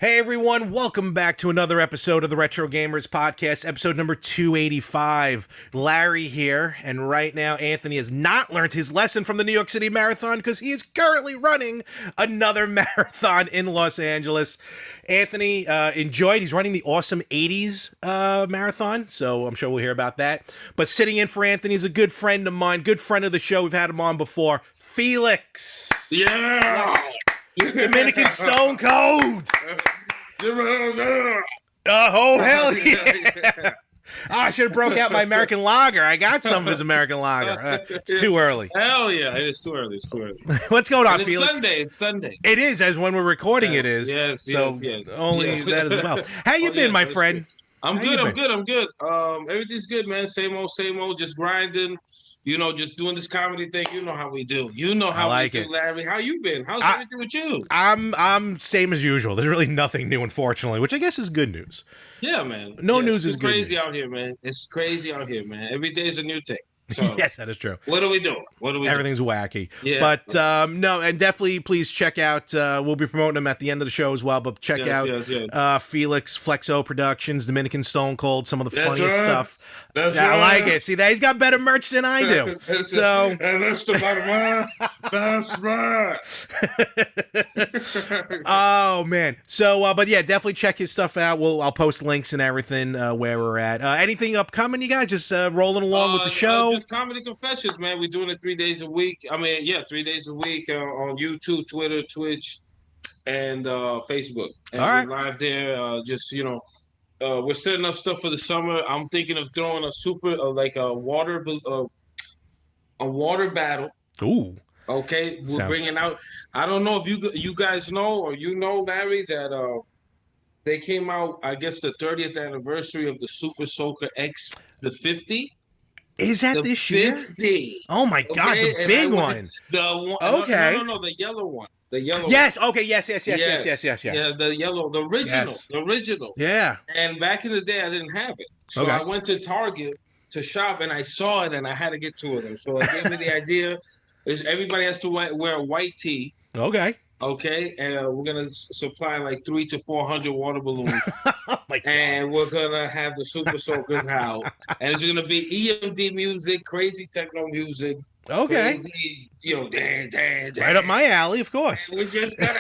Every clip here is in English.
Hey everyone, welcome back to another episode of the Retro Gamers Podcast, episode number 285. Larry here, and right now Anthony has not learned his lesson from the New York City Marathon because he is currently running another marathon in Los Angeles. Anthony enjoyed, he's running the awesome 80s marathon, so I'm sure we'll hear about that. But sitting in for Anthony is a good friend of mine, good friend of the show, we've had him on before, Felix. Yeah! Dominican Stone Cold. Oh, hell yeah. I should have broke out my American Lager. I got some of his American Lager. It's too early. Hell yeah, it is too early. It's too early. What's going on, And it's Felix? Sunday. It's Sunday. It is, as when we're recording it is. Yes, so yes. only that as well. How you been, yes, my that's friend? I'm How you good. been? I'm good. Everything's good, man. Same old. Just grinding. You know, just doing this comedy thing. You know how we do. You know how like we do, it. Larry. How you been? How's everything with you? I'm same as usual. There's really nothing new, unfortunately, which I guess is good news. Yeah, man. No Yeah, news it's is good crazy news. out here, man. It's crazy out here, man. Every day is a new thing. So, Yes, that is true. what are we doing? Everything's wacky. Yeah. But no, and definitely please check out, we'll be promoting them at the end of the show as well, but check out Felix FlexO Productions, Dominican Stone Cold, some of the funniest stuff. That's I right. like it. See, he's got better merch than I do. So, and that's the bottom line. That's right. oh man. So, but yeah, definitely check his stuff out. I'll post links and everything where we're at. Anything upcoming, you guys? Just rolling along with the show. Just comedy confessions, man. We're doing it 3 days a week. 3 days a week on YouTube, Twitter, Twitch, and Facebook. And All right. we're live there. We're setting up stuff for the summer. I'm thinking of throwing a water battle. Ooh. Okay, we're Sounds bringing out. I don't know if you guys know or you know, Larry, that they came out. I guess the 30th anniversary of the Super Soaker X, the 50. Is that The this year? 50. Oh my God, Okay, the and big I one. went- The one. Okay. No, the yellow one. The yellow. Yes. Okay. Yes. Yes. Yeah, the yellow, the original, Yes. the original. Yeah. And back in the day, I didn't have it, so Okay. I went to Target to shop, and I saw it, and I had to get two of them. So it gave me the idea: is everybody has to wear a white tee. Okay. Okay, and we're gonna supply like 300 to 400 water balloons, Oh my God. and we're gonna have the Super Soakers out, and it's gonna be EMD music, crazy techno music, Okay. crazy, dan. Right up my alley, of course. We're just gonna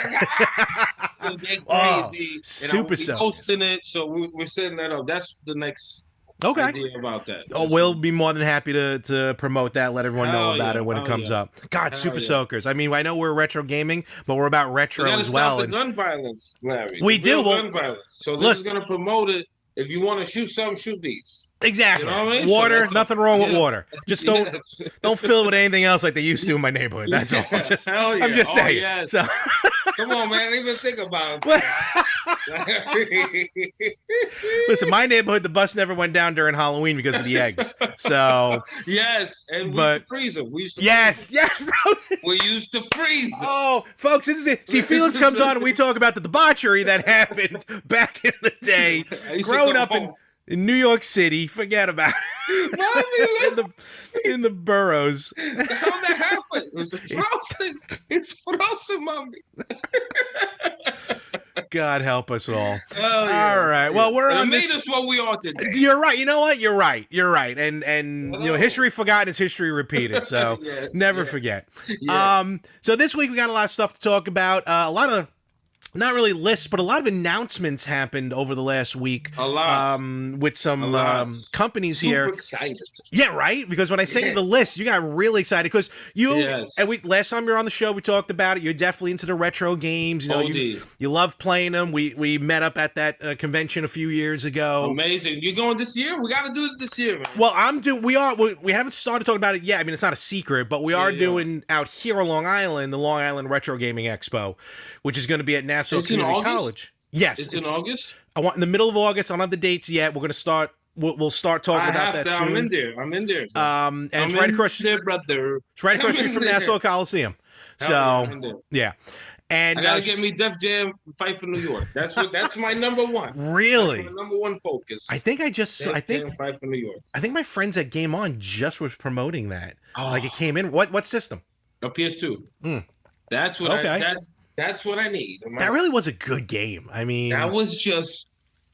get crazy. Oh, and Super we're Soakers. hosting it, so we're setting that up. That's the next Okay. idea about that. Oh, we'll be more than happy to promote that, let everyone know Hell about yeah, it when it hell comes yeah. up. God, Hell Super yeah. Soakers. I mean, I know we're retro gaming, but we're about We retro gotta as stop well. the And gun violence, Larry. We The do, real well, gun violence. So look- this is gonna promote it. If you want to shoot something, shoot these. exactly. You know what I mean? So Water, that's nothing wrong with yeah. water. Just don't Yes. don't fill it with anything else like they used to in my neighborhood. That's all. Yeah, Just, hell yeah. I'm just Oh, saying. yes. So, Come on, man. I didn't even think about it. listen, my neighborhood, the bus never went down during Halloween because of the eggs. So, Yes, and we But- used to freeze them. yes, frozen. We used to freeze them. Oh, folks, this is it. See, Felix comes on and we talk about the debauchery that happened back in the day. I used to Growing go up home. in New York City, forget about it. Mommy, in the boroughs. how that happened? It's frozen. It's frozen, mommy. God help us all. Oh, yeah. All right. Well, we're It on made this. us what we are today. You're right. You know what? You're right. And Hello. history forgotten is history repeated. So Yes, never yeah. forget. Yes. So this week we got a lot of stuff to talk about. A lot of not really lists, but a lot of announcements happened over the last week. A lot. With A some lot. companies Super here. excited. Yeah, right. Because when I sent you the list, you got really excited because you Yes. and we last time you were on the show, we talked about it. You're definitely into the retro games. You know, OD. you love playing them. We met up at that convention a few years ago. Amazing. You going this year? We got to do it this year, man. Well, we haven't started talking about it yet. I mean, it's not a secret, but we are Yeah. doing out here on Long Island, the Long Island Retro Gaming Expo, which is going to be at Nassau It's in Community August? College. Yes, It's in August? I want in the middle of August. I don't have the dates yet. We're going to start. We'll start talking about that soon. I'm in there. I'm in there. And I'm it's right in across. there, brother. It's right across the I'm street from in there. Nassau Coliseum. Hell yeah, I'm So in there. yeah, and I gotta get me Def Jam Fight for New York. That's my number one. really, That's my number one focus. I think I Def Jam Fight for New York. I think my friends at Game On just was promoting that. Oh. Like it came in. What system? A PS2. Hmm. That's what Okay. that's That's what I need. That really was a good game. I mean, that was just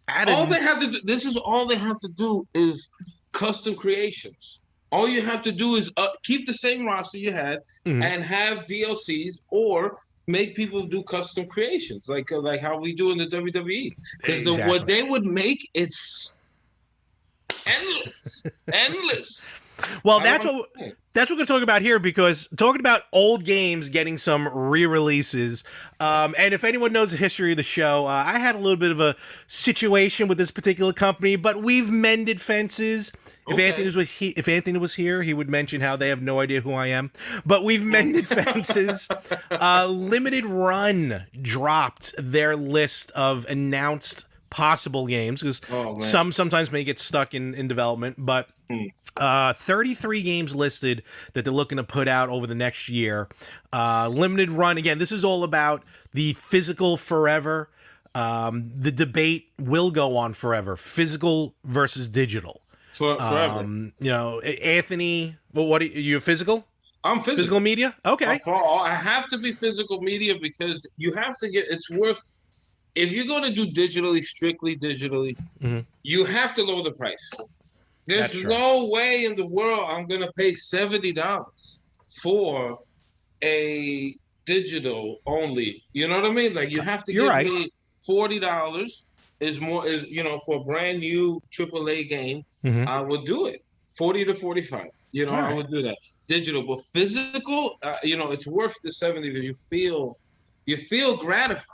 added, all they have to do. This is all they have to do is custom creations. All you have to do is keep the same roster you had and have DLCs or make people do custom creations like how we do in the WWE. Because what they would make, it's endless, endless. Well, that's what we're going to talk about here, because talking about old games getting some re-releases, and if anyone knows the history of the show, I had a little bit of a situation with this particular company, but we've mended fences. If Anthony was here, he would mention how they have no idea who I am. But we've mended fences. Limited Run dropped their list of announced possible games, because sometimes may get stuck in development, but 33 games listed that they're looking to put out over the next year. Limited Run, again, this is all about the physical forever. The debate will go on forever, physical versus digital. Forever. Anthony, what are you, physical? I'm physical. Physical media? Okay. I have to be physical media because you have to it's worth, if you're going to do strictly digitally, you have to lower the price. There's no way in the world I'm going to pay $70 for a digital only. You know what I mean? Like, you have to give me $40 for a brand new AAA game. I would do it. 40 to 45. I would do that. Digital, but physical, it's worth the 70 because you feel gratified.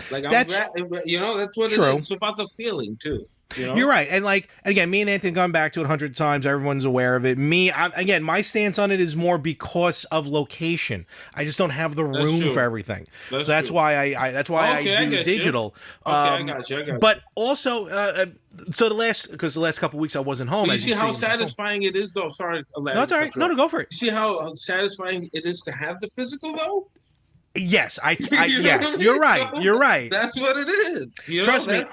Like, that's what it is. It's about the feeling too. You're right. And again, me and Anthony gone back to it 100 times. Everyone's aware of it. Again, my stance on it is more because of location. I just don't have the room for everything. That's why I do digital. I got you. But also, so the last couple of weeks I wasn't home. But you see how satisfying it is, though. Sorry, no, it's all right. No, go for it. You see how satisfying it is to have the physical, though. Yes, yes, you're right. You're right. That's what it is. Trust me,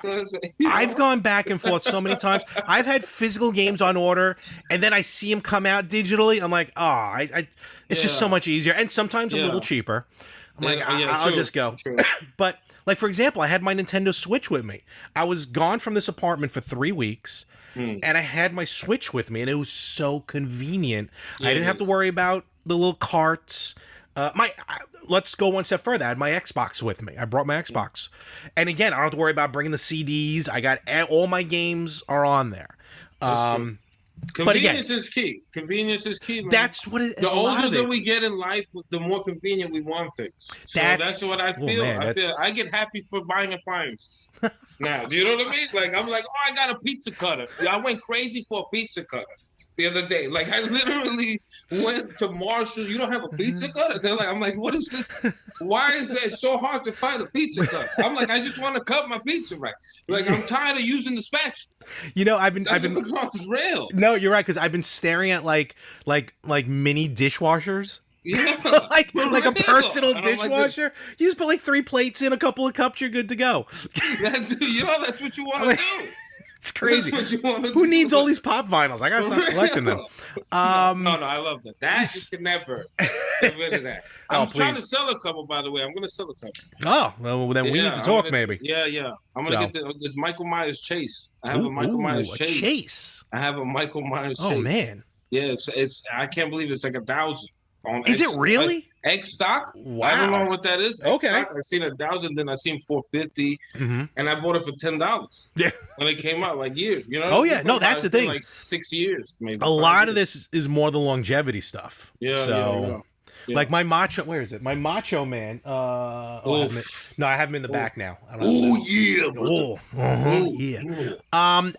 I've gone back and forth so many times. I've had physical games on order, and then I see them come out digitally. I'm like, it's just so much easier, and sometimes a little cheaper. I'm like, I'll just go. But for example, I had my Nintendo Switch with me. I was gone from this apartment for 3 weeks. And I had my Switch with me, and it was so convenient. I didn't have to worry about the little carts. Let's go one step further. I had my Xbox with me. I brought my Xbox. And again, I don't have to worry about bringing the CDs. I got all my games are on there. Convenience is key. Convenience is key, man. That's what it is. The older that we get in life, the more convenient we want things. So that's what I feel. I get happy for buying appliances. Now, do you know what I mean? Like, I'm like, I got a pizza cutter. I went crazy for a pizza cutter the other day. Like, I literally went to Marshall. You don't have a pizza cutter? I'm like, what is this? Why is it so hard to find a pizza cutter? I'm like, I just want to cut my pizza right. Like, I'm tired of using the spatula. I've been real. No, you're right, because I've been staring at like mini dishwashers. Yeah, like a personal dishwasher. You just put 3 plates in, a couple of cups, you're good to go. That's what you want to do. It's crazy. That's what you want to Who do. needs all these pop vinyls? I gotta stop collecting them. No, I love that. That you can never get rid of that. I'm trying to sell a couple, by the way. I'm gonna sell a couple. Oh, well, then we need to talk, maybe. Yeah. I'm gonna get the Michael Myers Chase. I have a Michael Myers Chase. I have a Michael Myers Chase. Oh man. Yeah, it's I can't believe it's like 1,000. Is it really? Egg stock? Wow. I don't know what that is. Okay. I seen 1,000, then I seen 450, and I bought it for $10. Yeah. When it came out, years. Oh yeah, no, that's the thing. 6 years, maybe. A lot of this is more the longevity stuff. Yeah. Like my Macho, where is it? My Macho Man. I have him in the back now. Yeah.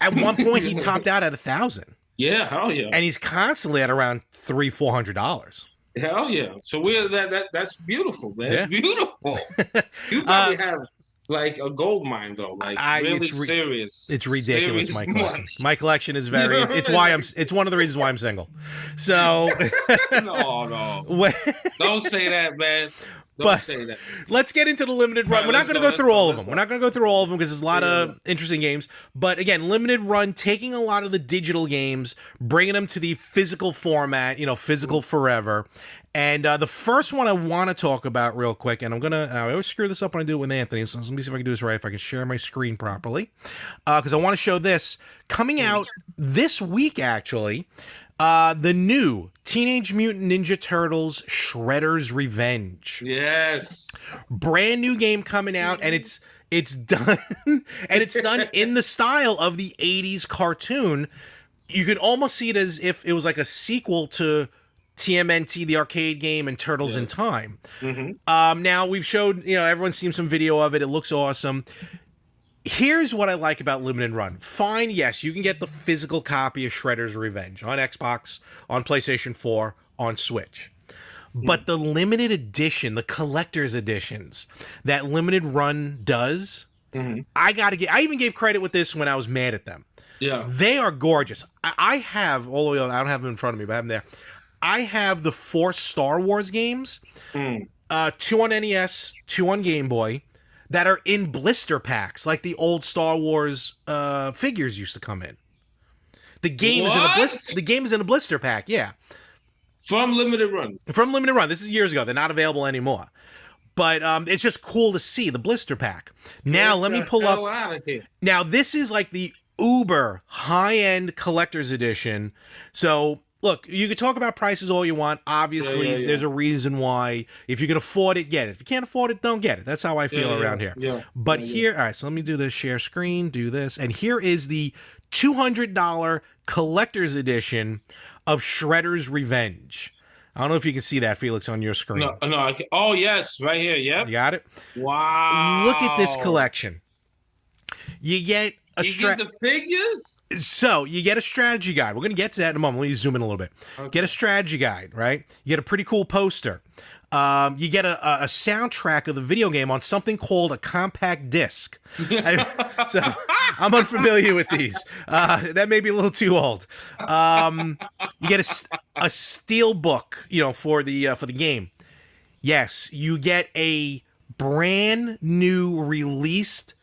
At one point, he topped out at 1,000. Yeah, hell yeah. And he's constantly at around $300-400. Hell yeah. So that's beautiful, man. Yeah. It's beautiful. You probably have a gold mine though, really serious. It's ridiculous, serious my collection. My collection is very. It's one of the reasons why I'm single. So. No. Don't say that, man. Don't say that. Let's get into the limited run. We're not going to go through all of them. We're not going to go through all of them because there's a lot of interesting games. But again, limited run, taking a lot of the digital games, bringing them to the physical format, physical forever. And the first one I want to talk about real quick, and I always screw this up when I do it with Anthony, so let me see if I can do this right, if I can share my screen properly, because I want to show this. Coming out this week, actually, the new Teenage Mutant Ninja Turtles Shredder's Revenge. Yes. Brand new game coming out, and it's done, and it's done in the style of the 80s cartoon. You could almost see it as if it was like a sequel to TMNT, the arcade game, and Turtles in Time. Now, we've showed, everyone's seen some video of it. It looks awesome. Here's what I like about Limited Run. Fine, yes, you can get the physical copy of Shredder's Revenge on Xbox, on PlayStation 4, on Switch. But the limited edition, the collector's editions that Limited Run does, I even gave credit with this when I was mad at them. Yeah. They are gorgeous. I have, all the way, I don't have them in front of me, but I have them there. I have the 4 Star Wars games, 2 on NES, 2 on Game Boy, that are in blister packs, like the old Star Wars figures used to come in. The game is in a blister pack, yeah. From Limited Run. From Limited Run. This is years ago. They're not available anymore. But it's just cool to see the blister pack. Now, let me pull up. Out of here. Now, this is like the uber high-end collector's edition. So, look, you can talk about prices all you want. Obviously, there's a reason why. If you can afford it, get it. If you can't afford it, don't get it. That's how I feel around here. Yeah. But here, all right, so let me do this share screen, do this. And here is the $200 collector's edition of Shredder's Revenge. I don't know if you can see that, Felix, on your screen. No, I can. Oh, yes, right here. Yep. You got it? Wow. Look at this collection. You get a the figures? So, you get a strategy guide. We're going to get to that in a moment. Let me zoom in a little bit. Okay. Get a strategy guide, right? You get a pretty cool poster. You get a soundtrack of the video game on something called a compact disc. So, I'm unfamiliar with these. That may be a little too old. You get a steel book, for the game. Yes, you get a brand new released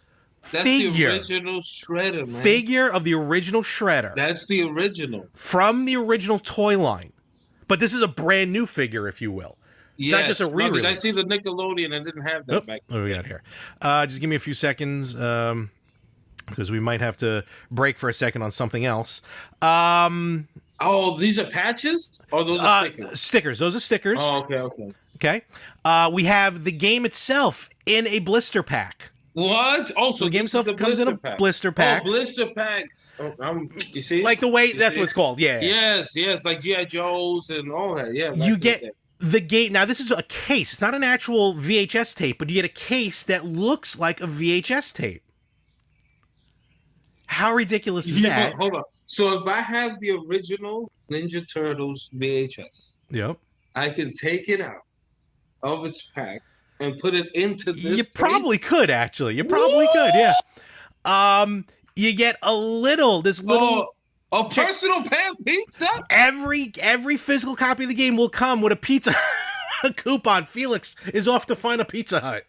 figure. That's the original Shredder, man. Figure of the original Shredder. That's the original. From the original toy line. But this is a brand new figure, if you will. It's not just a re-release. I see the Nickelodeon and didn't have that back then. What do we got here? Just give me a few seconds, because we might have to break for a second on something else. Oh, these are patches? Or those are stickers? Stickers. Those are stickers. Oh, okay. We have the game itself in a blister pack. What? Oh, so the game itself comes in a blister pack. Oh, blister packs. Oh, you see? Like the way, that's what it's called, yeah. Yes, like G.I. Joes and all that, yeah. You get the game, now this is a case. It's not an actual VHS tape, but you get a case that looks like a VHS tape. How ridiculous is that? Hold on. So if I have the original Ninja Turtles VHS, I can take it out of its pack and put it into this. You probably could, actually. You probably could, yeah. You get a little a personal pan pizza. Every physical copy of the game will come with a pizza coupon. Felix is off to find a Pizza Hut.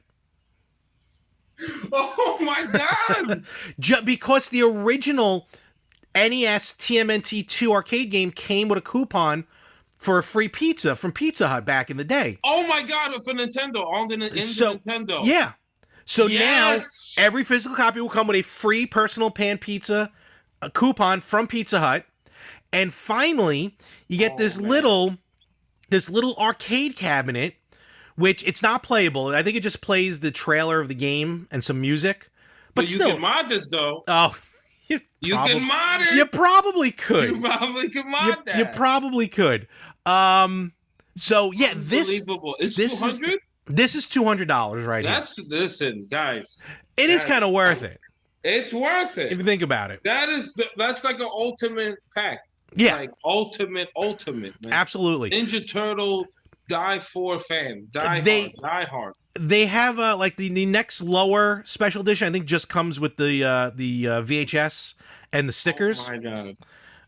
Oh my God! Because the original NES TMNT 2 arcade game came with a coupon for a free pizza from Pizza Hut back in the day. Oh my God, for Nintendo, on the Nintendo. Yeah. So now every physical copy will come with a free personal pan pizza coupon from Pizza Hut. And finally, you get this little arcade cabinet, which it's not playable. I think it just plays the trailer of the game and some music. But you can mod this, though. Oh, you can mod it. You probably could. You probably could mod that. You probably could. So yeah, unbelievable. It's 200. This is $200 right here. Listen, guys. It is kind of worth it. It's worth it if you think about it. That's like an ultimate pack. Yeah, like ultimate, man. Absolutely. Ninja Turtle die for fan. Die hard. They have like the next lower special edition. I think just comes with the VHS and the stickers. Oh my God.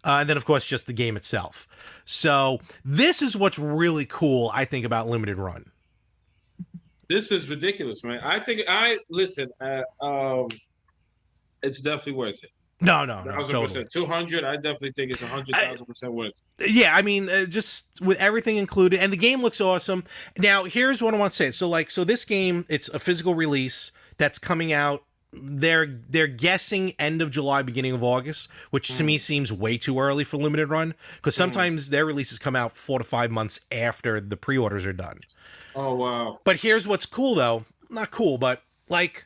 And then of course just the game itself. So this is what's really cool, I think, about Limited Run. This is ridiculous, man. It's definitely worth it. No, totally. 1,000%. 200, I definitely think it's 100,000% worth. Yeah, I mean, just with everything included, and the game looks awesome. Now, here's what I want to say. So this game, it's a physical release that's coming out. They're guessing end of July, beginning of August, which to me seems way too early for limited run, because sometimes their releases come out 4 to 5 months after the pre-orders are done. Oh wow! But here's what's cool, though. Not cool, but like,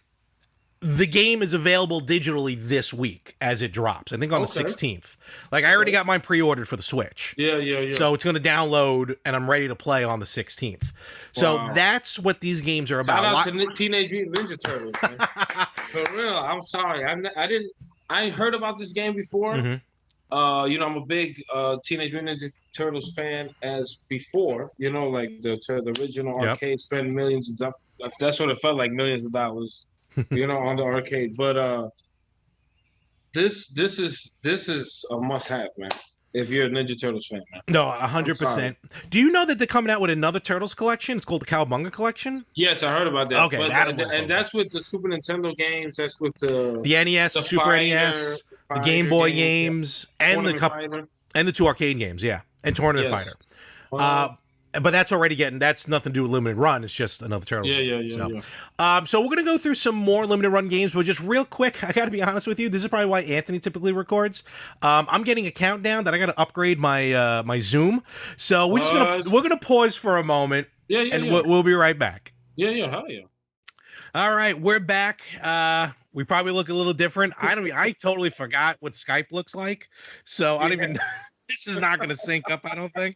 the game is available digitally this week as it drops. I think on the 16th. Like, I already got mine pre-ordered for the Switch. Yeah. So it's going to download, and I'm ready to play on the 16th. So that's what these games are about. Shout out to Teenage Mutant Ninja Turtles, man. For real, I'm sorry. I ain't heard about this game before. You know, I'm a big Teenage Mutant Ninja Turtles fan as before. You know, like the original arcade, spend millions of dollars. That's what it felt like, millions of dollars. You know, on the arcade, but this is a must-have, man. If you're a Ninja Turtles fan, man. No, 100%. Do you know that they're coming out with another Turtles collection? It's called the Cowabunga Collection. Yes, I heard about that. Okay, and that's with the Super Nintendo games. That's with the NES, the Super NES, the Game Boy games, and the 2 arcade games. Yeah, and Tournament Fighter. But that's nothing to do with limited run. It's just another Turtles. Yeah. So we're gonna go through some more limited run games, but just real quick, I gotta be honest with you. This is probably why Anthony typically records. I'm getting a countdown that I gotta upgrade my my Zoom. So we're gonna pause for a moment. And we'll be right back. Yeah. Hell yeah. All right, we're back. We probably look a little different. I totally forgot what Skype looks like, so I don't even. This is not gonna sync up, I don't think.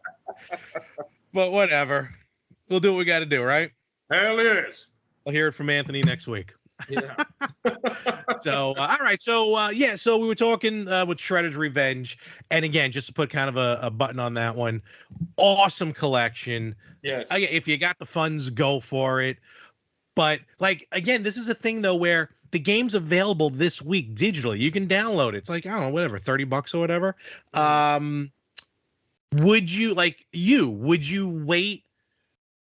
But whatever. We'll do what we got to do, right? Hell yes. I'll hear it from Anthony next week. Yeah. So, all right. So, so we were talking with Shredder's Revenge. And again, just to put kind of a button on that one, awesome collection. Yes. If you got the funds, go for it. But, like, again, this is a thing, though, where the game's available this week digitally. You can download it. It's like, I don't know, whatever, $30 or whatever. Would you wait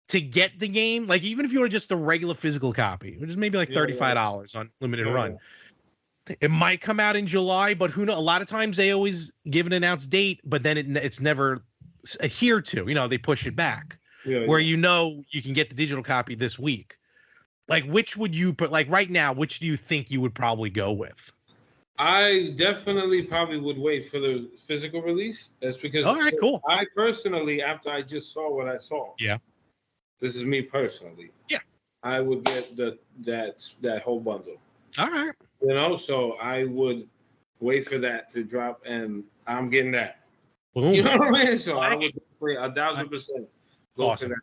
to get the game? Like, even if you were just a regular physical copy, which is maybe like $35 on limited run. It might come out in July, but who knows? A lot of times they always give an announced date, but then it's never adhered to. You know, they push it back. Where you know you can get the digital copy this week. Like, which would you put? Like, right now, which do you think you would probably go with? I definitely probably would wait for the physical release. That's because cool. I personally, after I just saw what I saw, this is me personally. Yeah, I would get that whole bundle. All right. You know, so I would wait for that to drop, and I'm getting that. Boom. You know what I mean? So I would 1,000% go for that.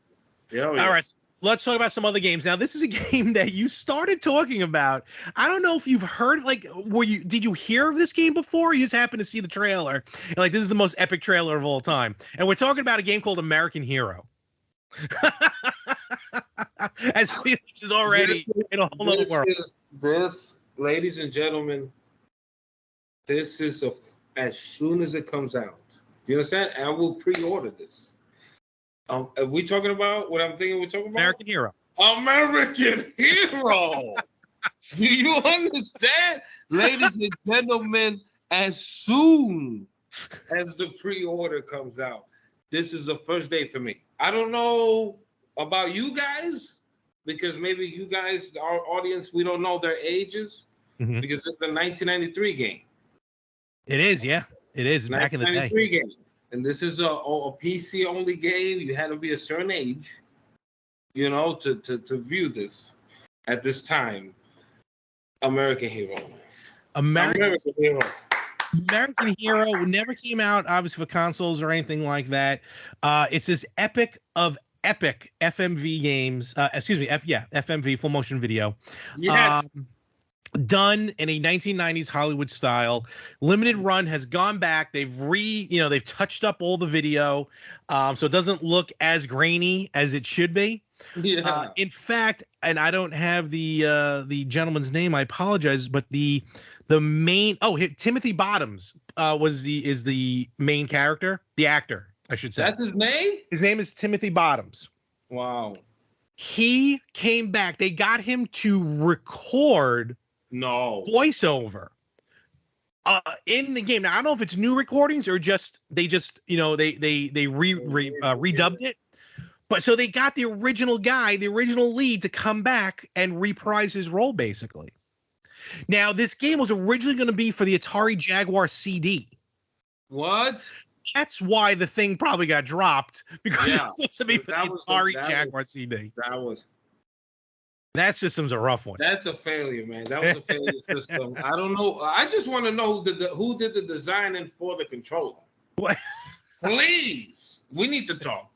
Yeah. All right. Let's talk about some other games. Now, this is a game that you started talking about. I don't know if you've heard, like, did you hear of this game before? Or you just happened to see the trailer. And, like, this is the most epic trailer of all time. And we're talking about a game called American Hero. As Felix is already in a whole other world. This, ladies and gentlemen, this is as soon as it comes out. Do you understand? I will pre-order this. Are we talking about what I'm thinking we're talking about? American Hero. American Hero. Do you understand? Ladies and gentlemen, as soon as the pre-order comes out, this is the first day for me. I don't know about you guys, because maybe you guys, our audience, we don't know their ages, because it's the 1993 game. It is, yeah. It is back in the day. 1993 game. And this is a PC only game. You had to be a certain age, you know, to view this at this time. American Hero. American Hero. American Hero never came out, obviously, for consoles or anything like that. It's this epic of epic FMV games. FMV, full motion video. Yes. Done in a 1990s Hollywood style. Limited run has gone back. They've touched up all the video, so it doesn't look as grainy as it should be. Yeah. In fact, and I don't have the gentleman's name. I apologize, but the main Timothy Bottoms is the main character, the actor, I should say. That's his name? His name is Timothy Bottoms. Wow. He came back. They got him to record voiceover in the game. Now I don't know if it's new recordings or just they redubbed it. But so they got the original guy, the original lead, to come back and reprise his role, basically. Now, this game was originally going to be for the Atari Jaguar CD. What? That's why the thing probably got dropped, because it was supposed to be for the Atari Jaguar CD. That system's a rough one. That's a failure, man. That was a failure system. I don't know. I just want to know who did the designing for the controller. What? Please, we need to talk.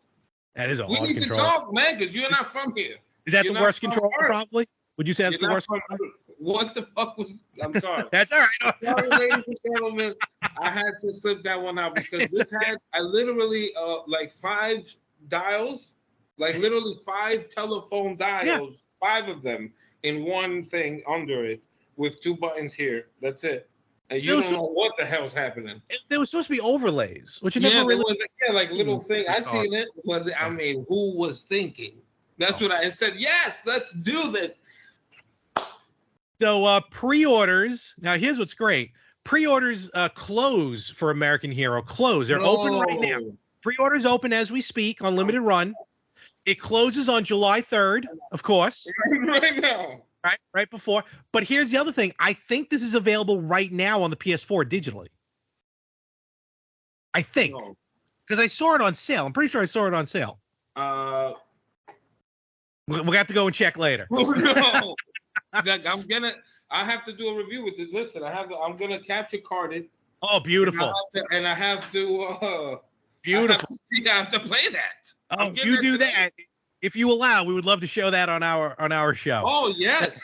That is a hard controller. We need to talk, man, because you're not from here. Is that the worst controller, probably? Would you say that's the worst controller? What the fuck was... I'm sorry. That's all right. Sorry, ladies and gentlemen. I had to slip that one out because this had... I literally, like 5 dials, like literally 5 telephone dials, 5 of them in one thing under it with 2 buttons here. That's it. And you don't know what the hell's happening. There was supposed to be overlays, which you never really... like little thing. I seen it, but I mean, who was thinking? That's what I said. Yes, let's do this. So pre-orders. Now, here's what's great. Pre-orders close for American Hero. Close. They're open right now. Pre-orders open as we speak on limited run. It closes on July 3rd, of course. Right now. Right before. But here's the other thing. I think this is available right now on the PS4 digitally. I think. Because I saw it on sale. I'm pretty sure I saw it on sale. We'll have to go and check later. No. I have to do a review with this. Listen, I'm gonna capture card it. Oh, beautiful. And I have to beautiful. I have to play that. Oh, you do that. If you allow, we would love to show that on our show. Oh, yes.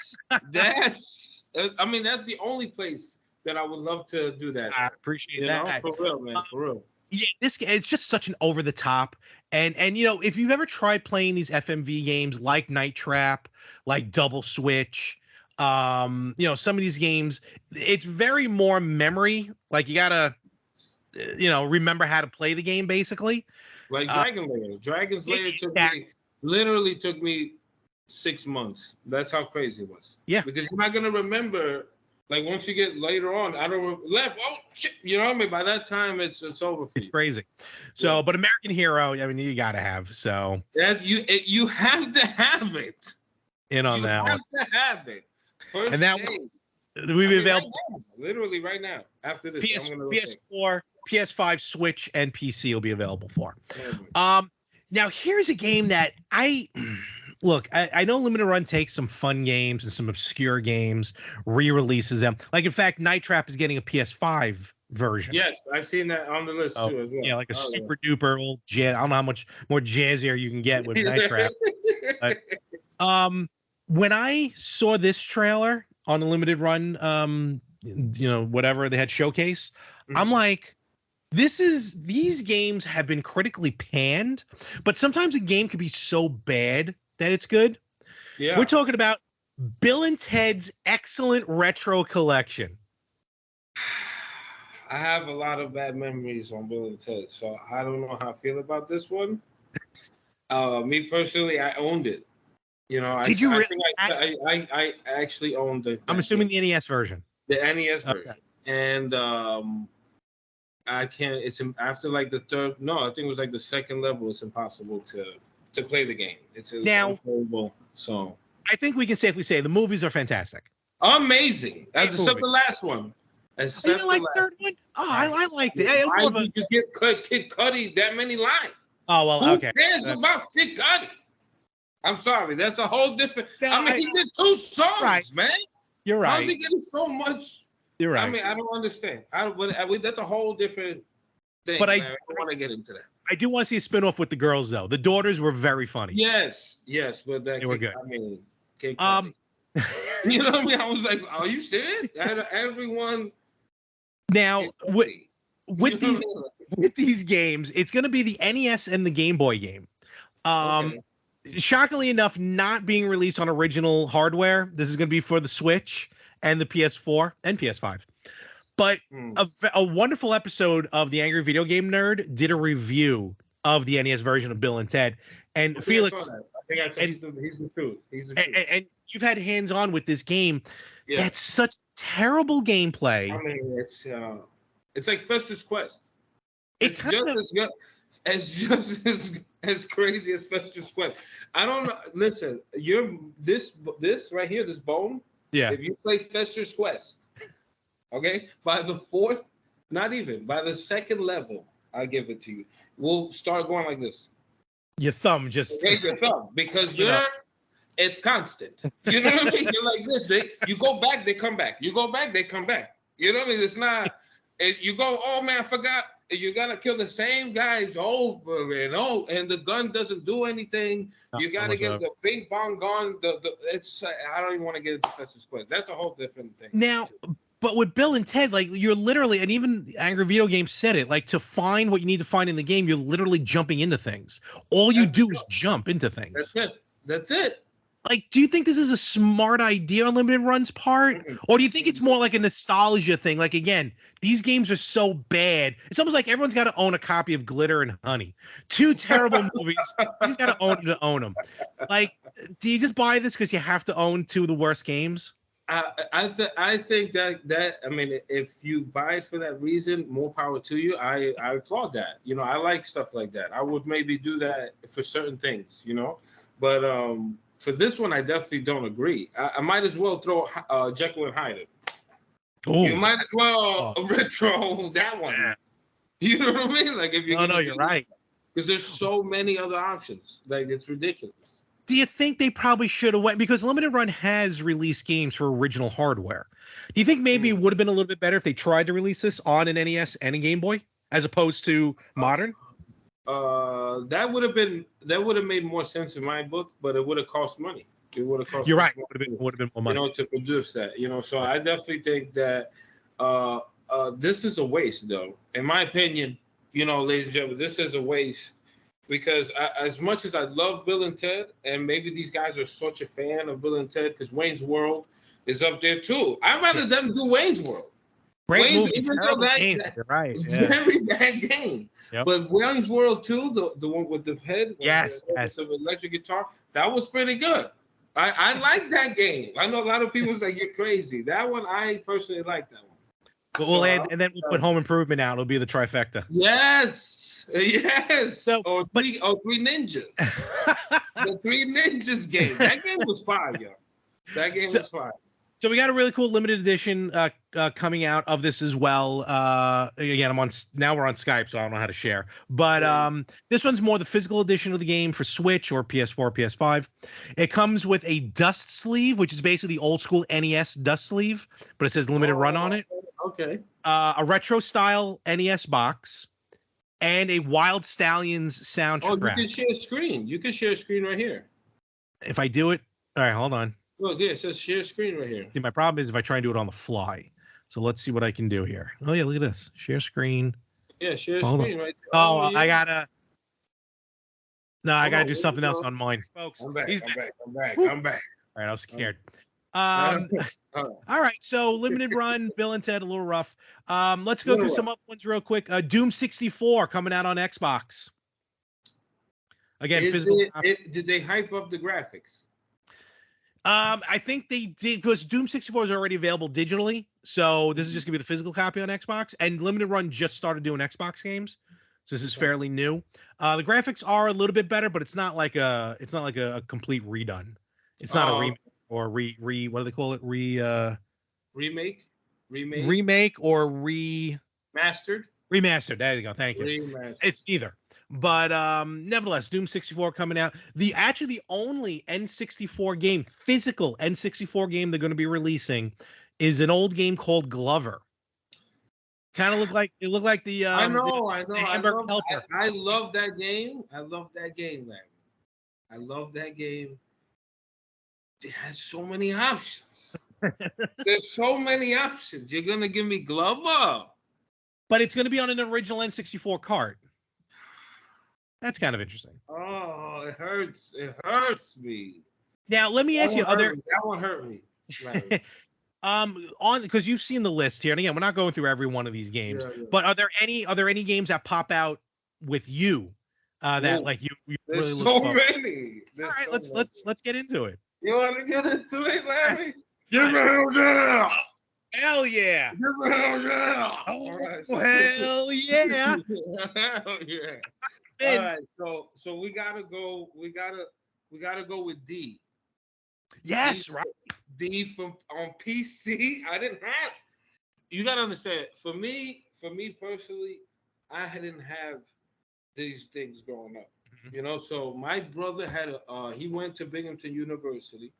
Yes. I mean, that's the only place that I would love to do that. I appreciate that. For real, man. For real. Yeah, it's just such an over the top. And if you've ever tried playing these FMV games like Night Trap, like Double Switch, some of these games, it's very more memory. Like you gotta, remember how to play the game, basically. Like Dragon Lair. Dragon's Lair literally took me 6 months. That's how crazy it was. Yeah. Because you're not gonna remember. Like once you get later on, I don't left. Oh shit! You know what I mean? By that time, it's over. It's crazy. So, but American Hero, I mean, you gotta have. So that you have to have it. In on that one. You have to have it. First and that we be available literally right now. After this, PS4, PS5, Switch, and PC will be available for. Now here's a game that Look, I know Limited Run takes some fun games and some obscure games, re-releases them. Like, in fact, Night Trap is getting a PS5 version. Yes, I've seen that on the list too as well. Yeah, like a super duper old jazz. I don't know how much more jazzier you can get with Night Trap. But, when I saw this trailer on the Limited Run, whatever they had showcase, I'm like, these games have been critically panned, but sometimes a game could be so bad that it's good. Yeah. We're talking about Bill and Ted's Excellent Retro Collection. I have a lot of bad memories on Bill and Ted, so I don't know how I feel about this one. Me personally, I owned it. Did you really? I actually owned it. I'm assuming the NES version. The NES version. And I can't. It's after like the third. No, I think it was like the second level. It's impossible to play the game. It's unplayable. So I think we can safely say the movies are fantastic. Amazing. Except the last one. Except the third one. Oh, I liked it. Why did you get Kid Cudi that many lines? Oh well, okay. Who cares about Kid Cudi? I'm sorry. That's a whole different. He did 2 songs, man. You're right. How's he getting so much? You're right. I mean, I don't understand. That's a whole different thing. But I don't want to get into that. I do want to see a spinoff with the girls, though. The daughters were very funny. Yes, but they were good. I mean, you know what I mean? I was like, "Are you serious?" Everyone. Now, with these games, it's going to be the NES and the Game Boy game. Shockingly enough, not being released on original hardware. This is going to be for the Switch and the PS4 and PS5. But a wonderful episode of the Angry Video Game Nerd did a review of the NES version of Bill and Ted. And Felix, He's the truth. He's the truth. And you've had hands-on with this game. Yeah. That's such terrible gameplay. I mean, it's like Fester's Quest. It's just as crazy as Fester's Quest. I don't know. Listen, this right here, this bone. Yeah. If you play Fester's Quest, okay, by the second level, I give it to you. We'll start going like this. Your thumb just. Take your thumb because it's constant. You know what I mean? You're like this. You go back, they come back. You go back, they come back. You know what I mean? It's not. You go, oh man, I forgot. You gotta kill the same guys over and over, and the gun doesn't do anything. You gotta get the big bong gun. I don't even want to get into Fester's Quest. That's a whole different thing. Now, but with Bill and Ted, like you're literally, and even Angry Video Games said it, like to find what you need to find in the game, you're literally jumping into things. All you do is jump into things. That's it. Like, do you think this is a smart idea on Limited Run's part? Or do you think it's more like a nostalgia thing? Like, again, these games are so bad. It's almost like everyone's got to own a copy of Glitter and Honey. Two terrible movies. You just got to own them. Like, do you just buy this because you have to own two of the worst games? I think that I mean, if you buy it for that reason, more power to you. I applaud that. You know, I like stuff like that. I would maybe do that for certain things, you know. But for this one, I definitely don't agree. I might as well throw Jekyll and Hyde. You might as well retro that one. Yeah. You know what I mean? Like if you you're right. Because there's so many other options. Like it's ridiculous. Do you think they probably should have went, because Limited Run has released games for original hardware? Do you think maybe it would have been a little bit better if they tried to release this on an NES and a Game Boy as opposed to modern? That would have made more sense in my book, but it would have cost money. It would have cost. You're right. It would have been more money. You know, to produce that. You know, so I definitely think that this is a waste, though. In my opinion, you know, ladies and gentlemen, this is a waste because as much as I love Bill and Ted, and maybe these guys are such a fan of Bill and Ted because Wayne's World is up there too. I'd rather them do Wayne's World. Great movie. You're right. Yeah. Very bad game. Yep. But Wayne's World 2, the one with the head, yes, the electric guitar, that was pretty good. I like that game. I know a lot of people say you're crazy. That one, I personally like that one. But we'll add, and then we'll put Home Improvement out. It'll be the trifecta. Yes. So, Three Ninjas. The Three Ninjas game. That game was fire, yo. That game was fire. So we got a really cool limited edition coming out of this as well. Again, now we're on Skype, so I don't know how to share. But this one's more the physical edition of the game for Switch or PS4, PS5. It comes with a dust sleeve, which is basically the old school NES dust sleeve, but it says limited run on it. Okay. A retro style NES box, and a Wild Stallions soundtrack. Oh, you can share a screen. You can share a screen right here. If I do it, all right, hold on. Look, yeah, it says share screen right here. See, my problem is if I try and do it on the fly. So let's see what I can do here. Oh, yeah, look at this. Share screen. Yeah, share screen right there. Oh, I gotta do something else on mine. Folks, I'm back. I'm back. All right, I was scared. All right, so limited run, Bill and Ted, a little rough. Let's go through some other ones real quick. Doom 64 coming out on Xbox. Again, did they hype up the graphics? I think they did, because Doom 64 is already available digitally, so this is just gonna be the physical copy on Xbox. And Limited Run just started doing Xbox games, so this is fairly new. The graphics are a little bit better, but it's not like a complete redone. It's not a remake or what do they call it? Remake or remastered. Remastered. There you go. Thank you. Remastered. It's either. But nevertheless, Doom 64 coming out. The only N64 game, physical N64 game they're going to be releasing is an old game called Glover. Kind of looked like the I know. I love that game. Larry. I love that game. It has so many options. There's so many options. You're gonna give me Glover. But it's going to be on an original N64 cart. That's kind of interesting. Oh, it hurts. It hurts me. Now, let me ask you, that one hurt me. Because you've seen the list here, and again, we're not going through every one of these games, but are there any games that pop out with you that like you There's really look so forward. many. All right, let's get into it. You want to get into it, Larry? Give me hell yeah! Hell yeah! Give me hell yeah! Oh, All right, hell yeah! Hell yeah! All right, so we gotta go. We gotta go with D. Yes, D, right. D from on PC. I didn't have. You gotta understand. For me personally, I didn't have these things growing up. You know, so my brother had he went to Binghamton University,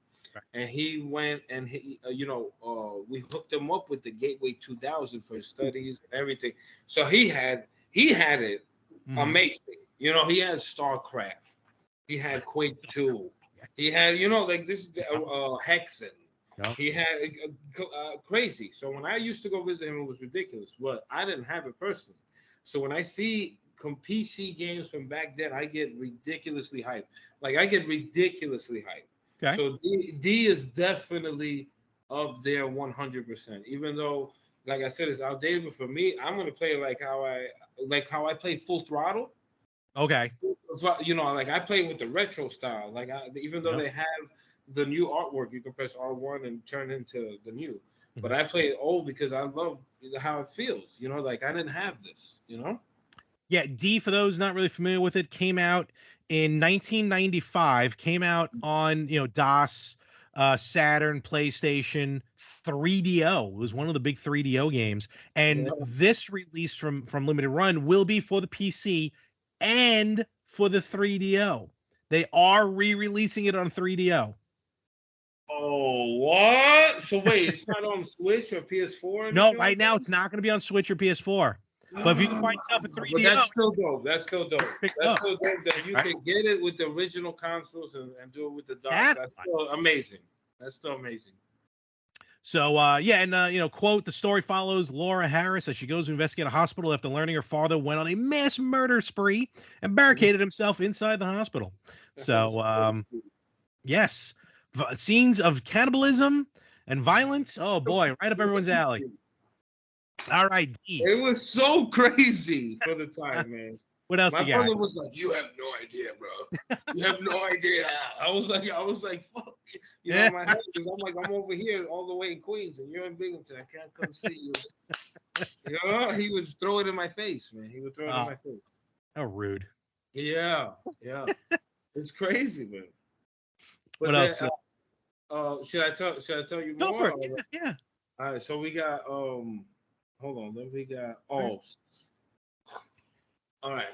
and he went and we hooked him up with the Gateway 2000 for his studies and everything. So he had it amazing. You know, he had StarCraft, he had Quake 2, he had like this Hexen. He had crazy. So when I used to go visit him, it was ridiculous. But I didn't have it personally. So when I see PC games from back then, I get ridiculously hyped. Like I get ridiculously hyped. Okay. So D is definitely up there 100%. Even though, like I said, it's outdated, but for me, I'm gonna play like how I play Full Throttle. Okay. You know, like I play with the retro style. Like even though they have the new artwork, you can press R1 and turn into the new. But I play it old because I love how it feels. You know, like I didn't have this. You know. Yeah, D, for those not really familiar with it, came out in 1995. Came out on DOS, Saturn, PlayStation, 3DO. It was one of the big 3DO games. And this release from Limited Run will be for the PC and for the 3DO. They are re-releasing it on 3DO. Oh, what? So wait, it's not on Switch or PS4? No, right now it's not going to be on Switch or PS4. But if you can find yourself a 3DO, but that's still dope. That's still dope. That's still dope that you can get it with the original consoles and do it with the DOS. That's still amazing. That's still amazing. So, quote, the story follows Laura Harris as she goes to investigate a hospital after learning her father went on a mass murder spree and barricaded himself inside the hospital. So, yes, scenes of cannibalism and violence. Oh, boy, right up everyone's alley. All right, D. It was so crazy for the time, man. What else My you got? brother was like, "You have no idea, bro. You have no idea." I was like, "Fuck." You know, my head, because I'm over here all the way in Queens, and you're in Binghamton. I can't come see you. You know, he would throw it in my face, man. He would throw it in my face. How rude. Yeah. It's crazy, man. But what else? Should I tell you Go more? For it. Yeah. All right. So we got hold on. Then we got all right.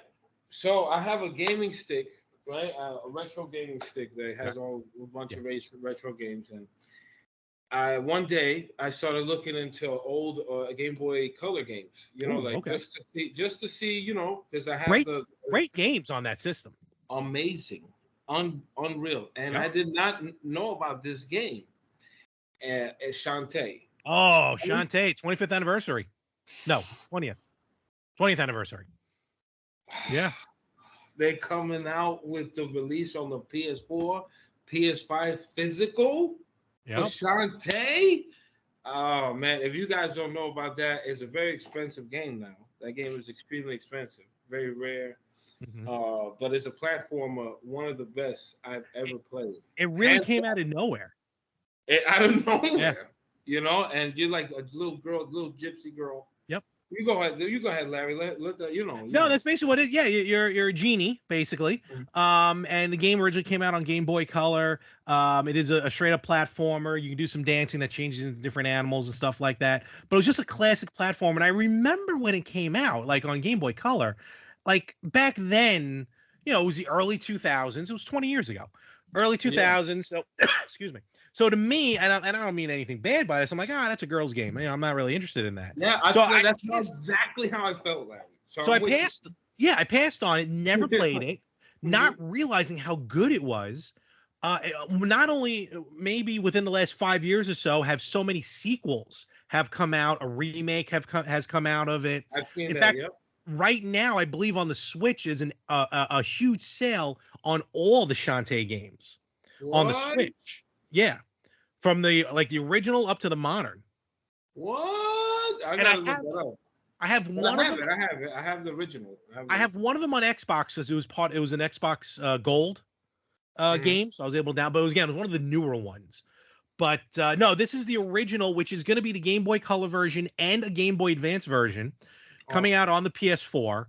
So I have a gaming stick, right? A retro gaming stick that has a bunch of retro games. And one day I started looking into old Game Boy Color games. You know, just to see, you know, because I have great games on that system. Amazing, unreal. And I did not know about this game, Shantae. Oh, Shantae, 25th anniversary. No, 20th anniversary. Yeah. They're coming out with the release on the PS4, PS5 physical for Shantae. Oh, man. If you guys don't know about that, it's a very expensive game now. That game is extremely expensive, very rare. But it's a platformer, one of the best I've ever played. It really came out of nowhere. Out of nowhere, you know, and you're like a little gypsy girl. Yep. You go ahead, Larry. Let you know. No, that's basically what it is. Yeah, you're a genie, basically. And the game originally came out on Game Boy Color. It is a straight up platformer. You can do some dancing that changes into different animals and stuff like that. But it was just a classic platform. And I remember when it came out, like on Game Boy Color, like back then, you know, it was the early 2000s. It was 20 years ago. Early 2000s. So, excuse me. So to me, and I don't mean anything bad by this, I'm like, that's a girl's game. You know, I'm not really interested in that. Yeah, that's exactly how I felt, Larry. So I passed. Yeah, I passed on it. Never played it, not realizing how good it was. Not only maybe within the last 5 years or so, have so many sequels have come out. A remake has come out of it. I've seen in that. Fact, yep. Right now, I believe on the Switch is a huge sale on all the Shantae games on the Switch. Yeah, from the original up to the modern. What? I I have one of them. I have the original. I have one of them on Xbox because it was an Xbox Gold game, so I was able to download. But it was one of the newer ones. But no, this is the original, which is going to be the Game Boy Color version and a Game Boy Advance version coming out on the PS4.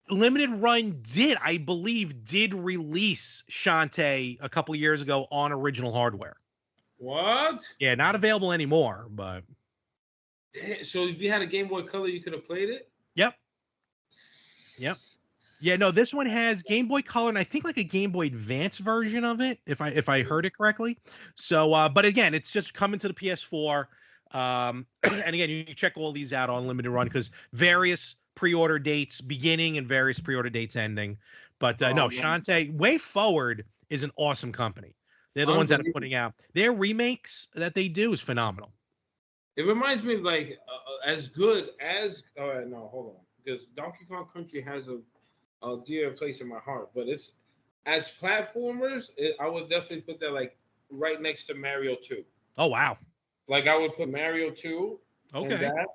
Limited Run I believe, did release Shantae a couple years ago on original hardware. What? Yeah, not available anymore, but. So if you had a Game Boy Color, you could have played it? Yep. Yeah, no, this one has Game Boy Color and I think like a Game Boy Advance version of it, if I heard it correctly. So, but again, it's just coming to the PS4. And again, you check all these out on Limited Run because various pre-order dates beginning and various pre-order dates ending. But no, Shantae, Way Forward is an awesome company. They're the ones that are putting out their remakes that they do is phenomenal. It reminds me of like as good as. All right, no, hold on, because Donkey Kong Country has a dear place in my heart, but it's as platformers, I would definitely put that like right next to Mario 2. Oh wow! Like I would put Mario 2 and that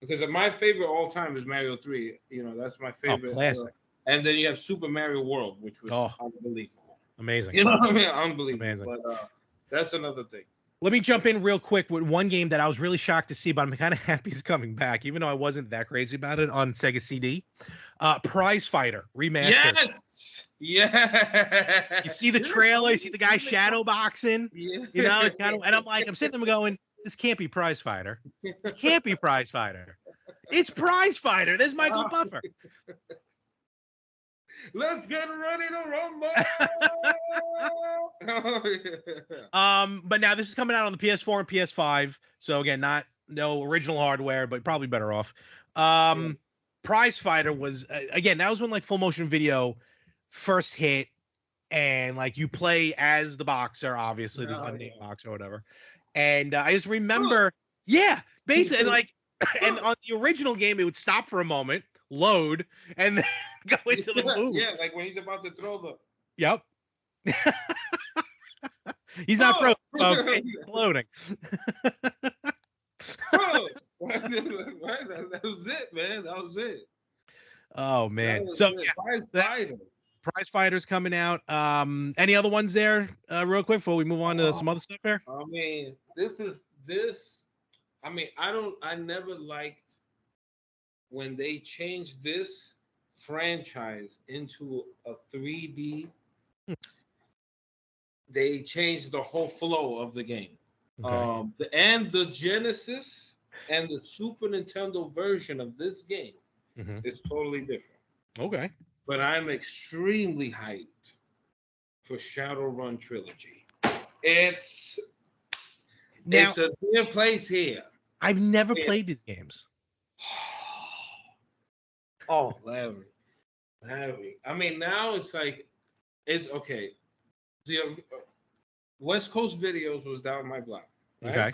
because my favorite all time is Mario 3. You know, that's my favorite. Oh, classic. And then you have Super Mario World, which was unbelievable. Amazing. You know what I mean? Unbelievable. Amazing. But that's another thing. Let me jump in real quick with one game that I was really shocked to see, but I'm kind of happy it's coming back, even though I wasn't that crazy about it on Sega CD. Prize Fighter Remastered. Yes. You see the trailer, you see the guy shadow boxing. Yeah. You know, it's kind of, and I'm sitting there going, this can't be Prize Fighter. This can't be Prize Fighter. It's Prize Fighter. There's Michael Buffer. Let's get ready to rumble. But now this is coming out on the PS4 and PS5. So again, no original hardware, but probably better off. Prize Fighter was again, that was when like Full Motion Video first hit, and like you play as the boxer, obviously this unnamed boxer or whatever. And I just remember, basically, and like, and on the original game, it would stop for a moment, load, and then go into the move. Yeah, like when he's about to throw the. Yep. He's not frozen, folks. He's floating. That was it, man. That was it. Oh man. So Prize Fighter's coming out. Any other ones there, real quick, before we move on to some other stuff here? I mean, I mean, I never liked when they changed this franchise into a 3D. They changed the whole flow of the game. Okay. The Genesis and the Super Nintendo version of this game is totally different. Okay. But I'm extremely hyped for Shadowrun Trilogy. It's a dear place here. I've never played these games. Oh, Larry. I mean, now it's okay. The West Coast Videos was down my block. Right? Okay.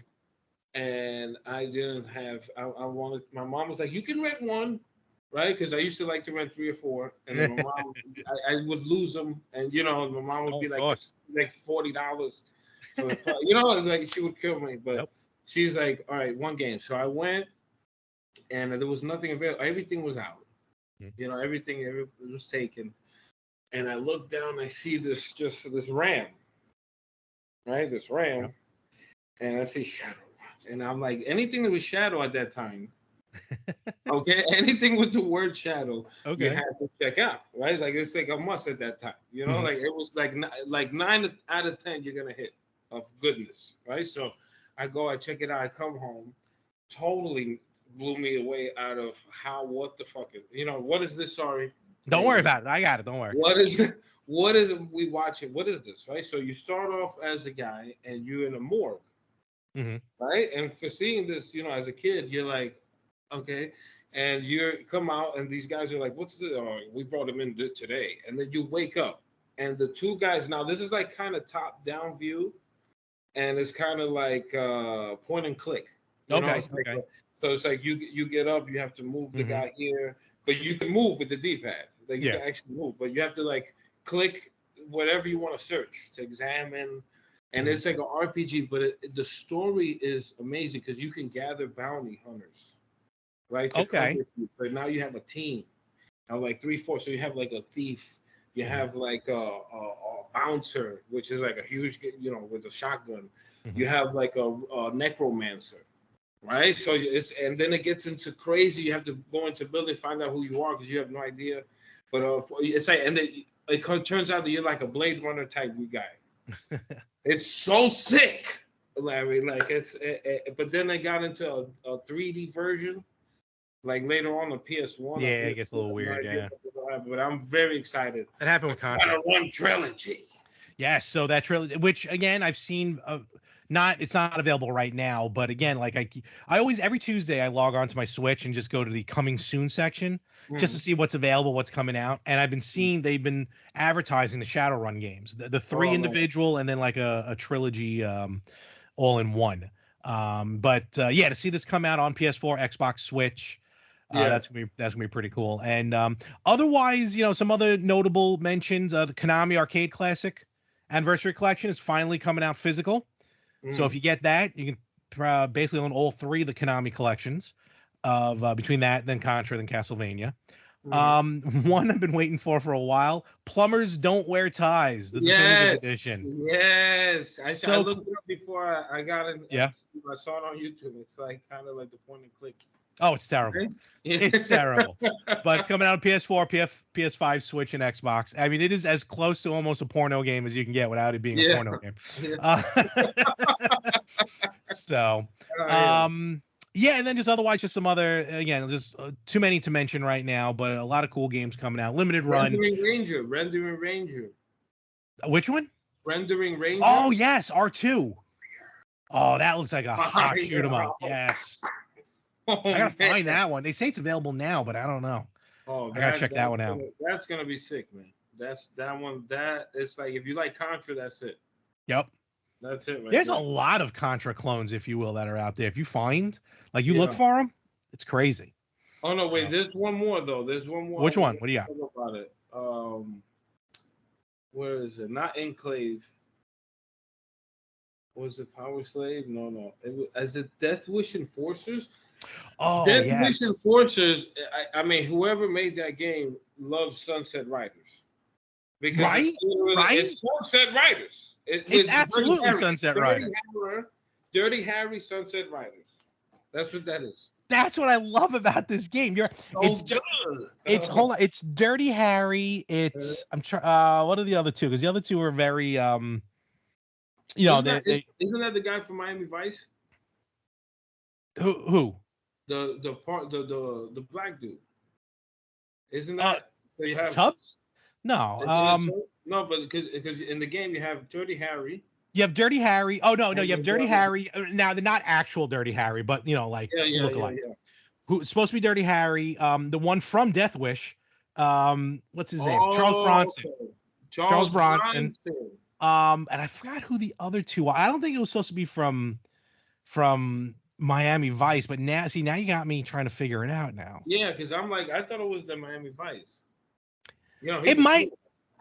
And I didn't have. I wanted. My mom was like, "You can rent one." Right, because I used to like to rent 3 or 4, and then my mom, I would lose them, and my mom would be like $40 for, like she would kill me. But she's like, all right, one game. So I went, and there was nothing available. Everything was out. Everything was taken. And I look down, I see this RAM, right? This RAM, and I see Shadow, and I'm like, anything that was Shadow at that time. Okay, anything with the word Shadow, you have to check out, right? Like it's like a must at that time, like it was like 9 out of 10 you're gonna hit of goodness, right? So I check it out, I come home, totally blew me away out of what the fuck is, what is this? Sorry, don't worry about it. I got it. Don't worry. What is it? What is it? We watch it. What is this, right? So you start off as a guy and you're in a morgue, right? And for seeing this, as a kid, you're like, okay, and you come out, and these guys are like, "What's the? Oh, we brought him in today." And then you wake up, and the two guys. Now this is like kind of top-down view, and it's kind of like point and click. Okay. So it's like you get up, you have to move the guy here, but you can move with the D-pad. Like you can actually move, but you have to like click whatever you want to search to examine. And it's like an RPG, but the story is amazing because you can gather bounty hunters. right? To cover you. But now you have a team of like 3, 4. So you have like a thief, you have like a bouncer, which is like a huge, with a shotgun. You have like a necromancer, right? So and then it gets into crazy. You have to go into building, find out who you are because you have no idea. But it's like, and then it turns out that you're like a Blade Runner type guy. It's so sick, Larry. Like but then they got into a 3D version, like later on PS1. Yeah, it gets a little weird. Yeah, but I'm very excited. It happened with Contra. One trilogy. Yes, so that trilogy, which again I've seen, it's not available right now, but again, like I always every Tuesday I log on to my Switch and just go to the coming soon section just to see what's available, what's coming out, and I've been seeing they've been advertising the Shadowrun games, the 3 individual and then like a trilogy, all in one. Yeah, to see this come out on PS4, Xbox, Switch. That's gonna be pretty cool. And otherwise, some other notable mentions. The Konami Arcade Classic Anniversary Collection is finally coming out physical. So if you get that, you can basically own all 3 of the Konami collections of between that, then Contra, then Castlevania. One I've been waiting for a while: Plumbers Don't Wear Ties, the definitive edition. Yes, I looked it up before I got it. Yeah, I saw it on YouTube. It's like kind of like the point and click. Oh, it's terrible. It's terrible. But it's coming out on PS4, PS5, Switch, and Xbox. I mean, it is as close to almost a porno game as you can get without it being a porno game. And then just otherwise, just some other, again, just too many to mention right now, but a lot of cool games coming out. Limited run. Rendering Ranger. Which one? Rendering Ranger. Oh, yes, R2. Oh, that looks like a hot shoot 'em up. Yes. I gotta find that one. They say it's available now, but I don't know. I gotta check that one out. That's gonna be sick, man. That's that one. That it's like if you like Contra, that's it. Yep. That's it. There's a lot of Contra clones, if you will, that are out there. If you find, like, you look for them, it's crazy. Oh no, wait. There's one more though. There's one more. Which one? What do you got? About it. Where is it? Not Enclave. Was it Power Slave? No. Is it Death Wish Enforcers? Oh, Death Wish Enforcers. I mean, whoever made that game loves Sunset Riders. Because it's Sunset Riders. It's absolutely Sunset Riders. Dirty Harry Sunset Riders. That's what that is. That's what I love about this game. It's Dirty Harry. It's what are the other 2? Because the other 2 are very isn't that the guy from Miami Vice? Who? The black dude. Isn't that so you have Tubbs? No. No, but because in the game you have Dirty Harry. You have Dirty Harry. Oh no, you have Dirty Harry. Now they're not actual Dirty Harry, but lookalikes. Who's supposed to be Dirty Harry? The one from Death Wish. What's his name? Charles Bronson. Okay. Charles Bronson. And I forgot who the other 2 are. I don't think it was supposed to be from Miami Vice, but now you got me trying to figure it out now. Yeah, because I'm like, I thought it was the Miami Vice.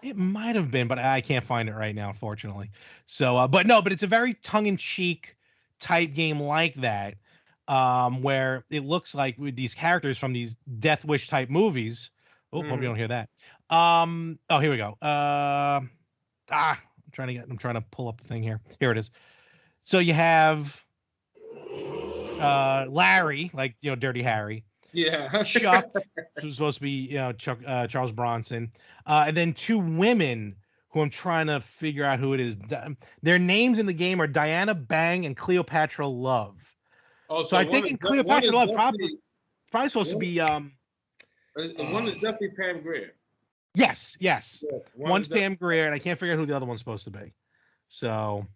It might have been, but I can't find it right now, unfortunately. So, but it's a very tongue-in-cheek type game like that, where it looks like with these characters from these Death Wish type movies. Oh, hope you don't hear that. Here we go. I'm trying to pull up the thing here. Here it is. So you have Larry, like, Dirty Harry. Yeah. Chuck, who's supposed to be, Charles Bronson. And then 2 women who I'm trying to figure out who it is. Their names in the game are Diana Bang and Cleopatra Love. Oh, so I think in Cleopatra Love probably supposed to be one is definitely Pam Grier. Yes. One's Pam Grier, and I can't figure out who the other one's supposed to be. So,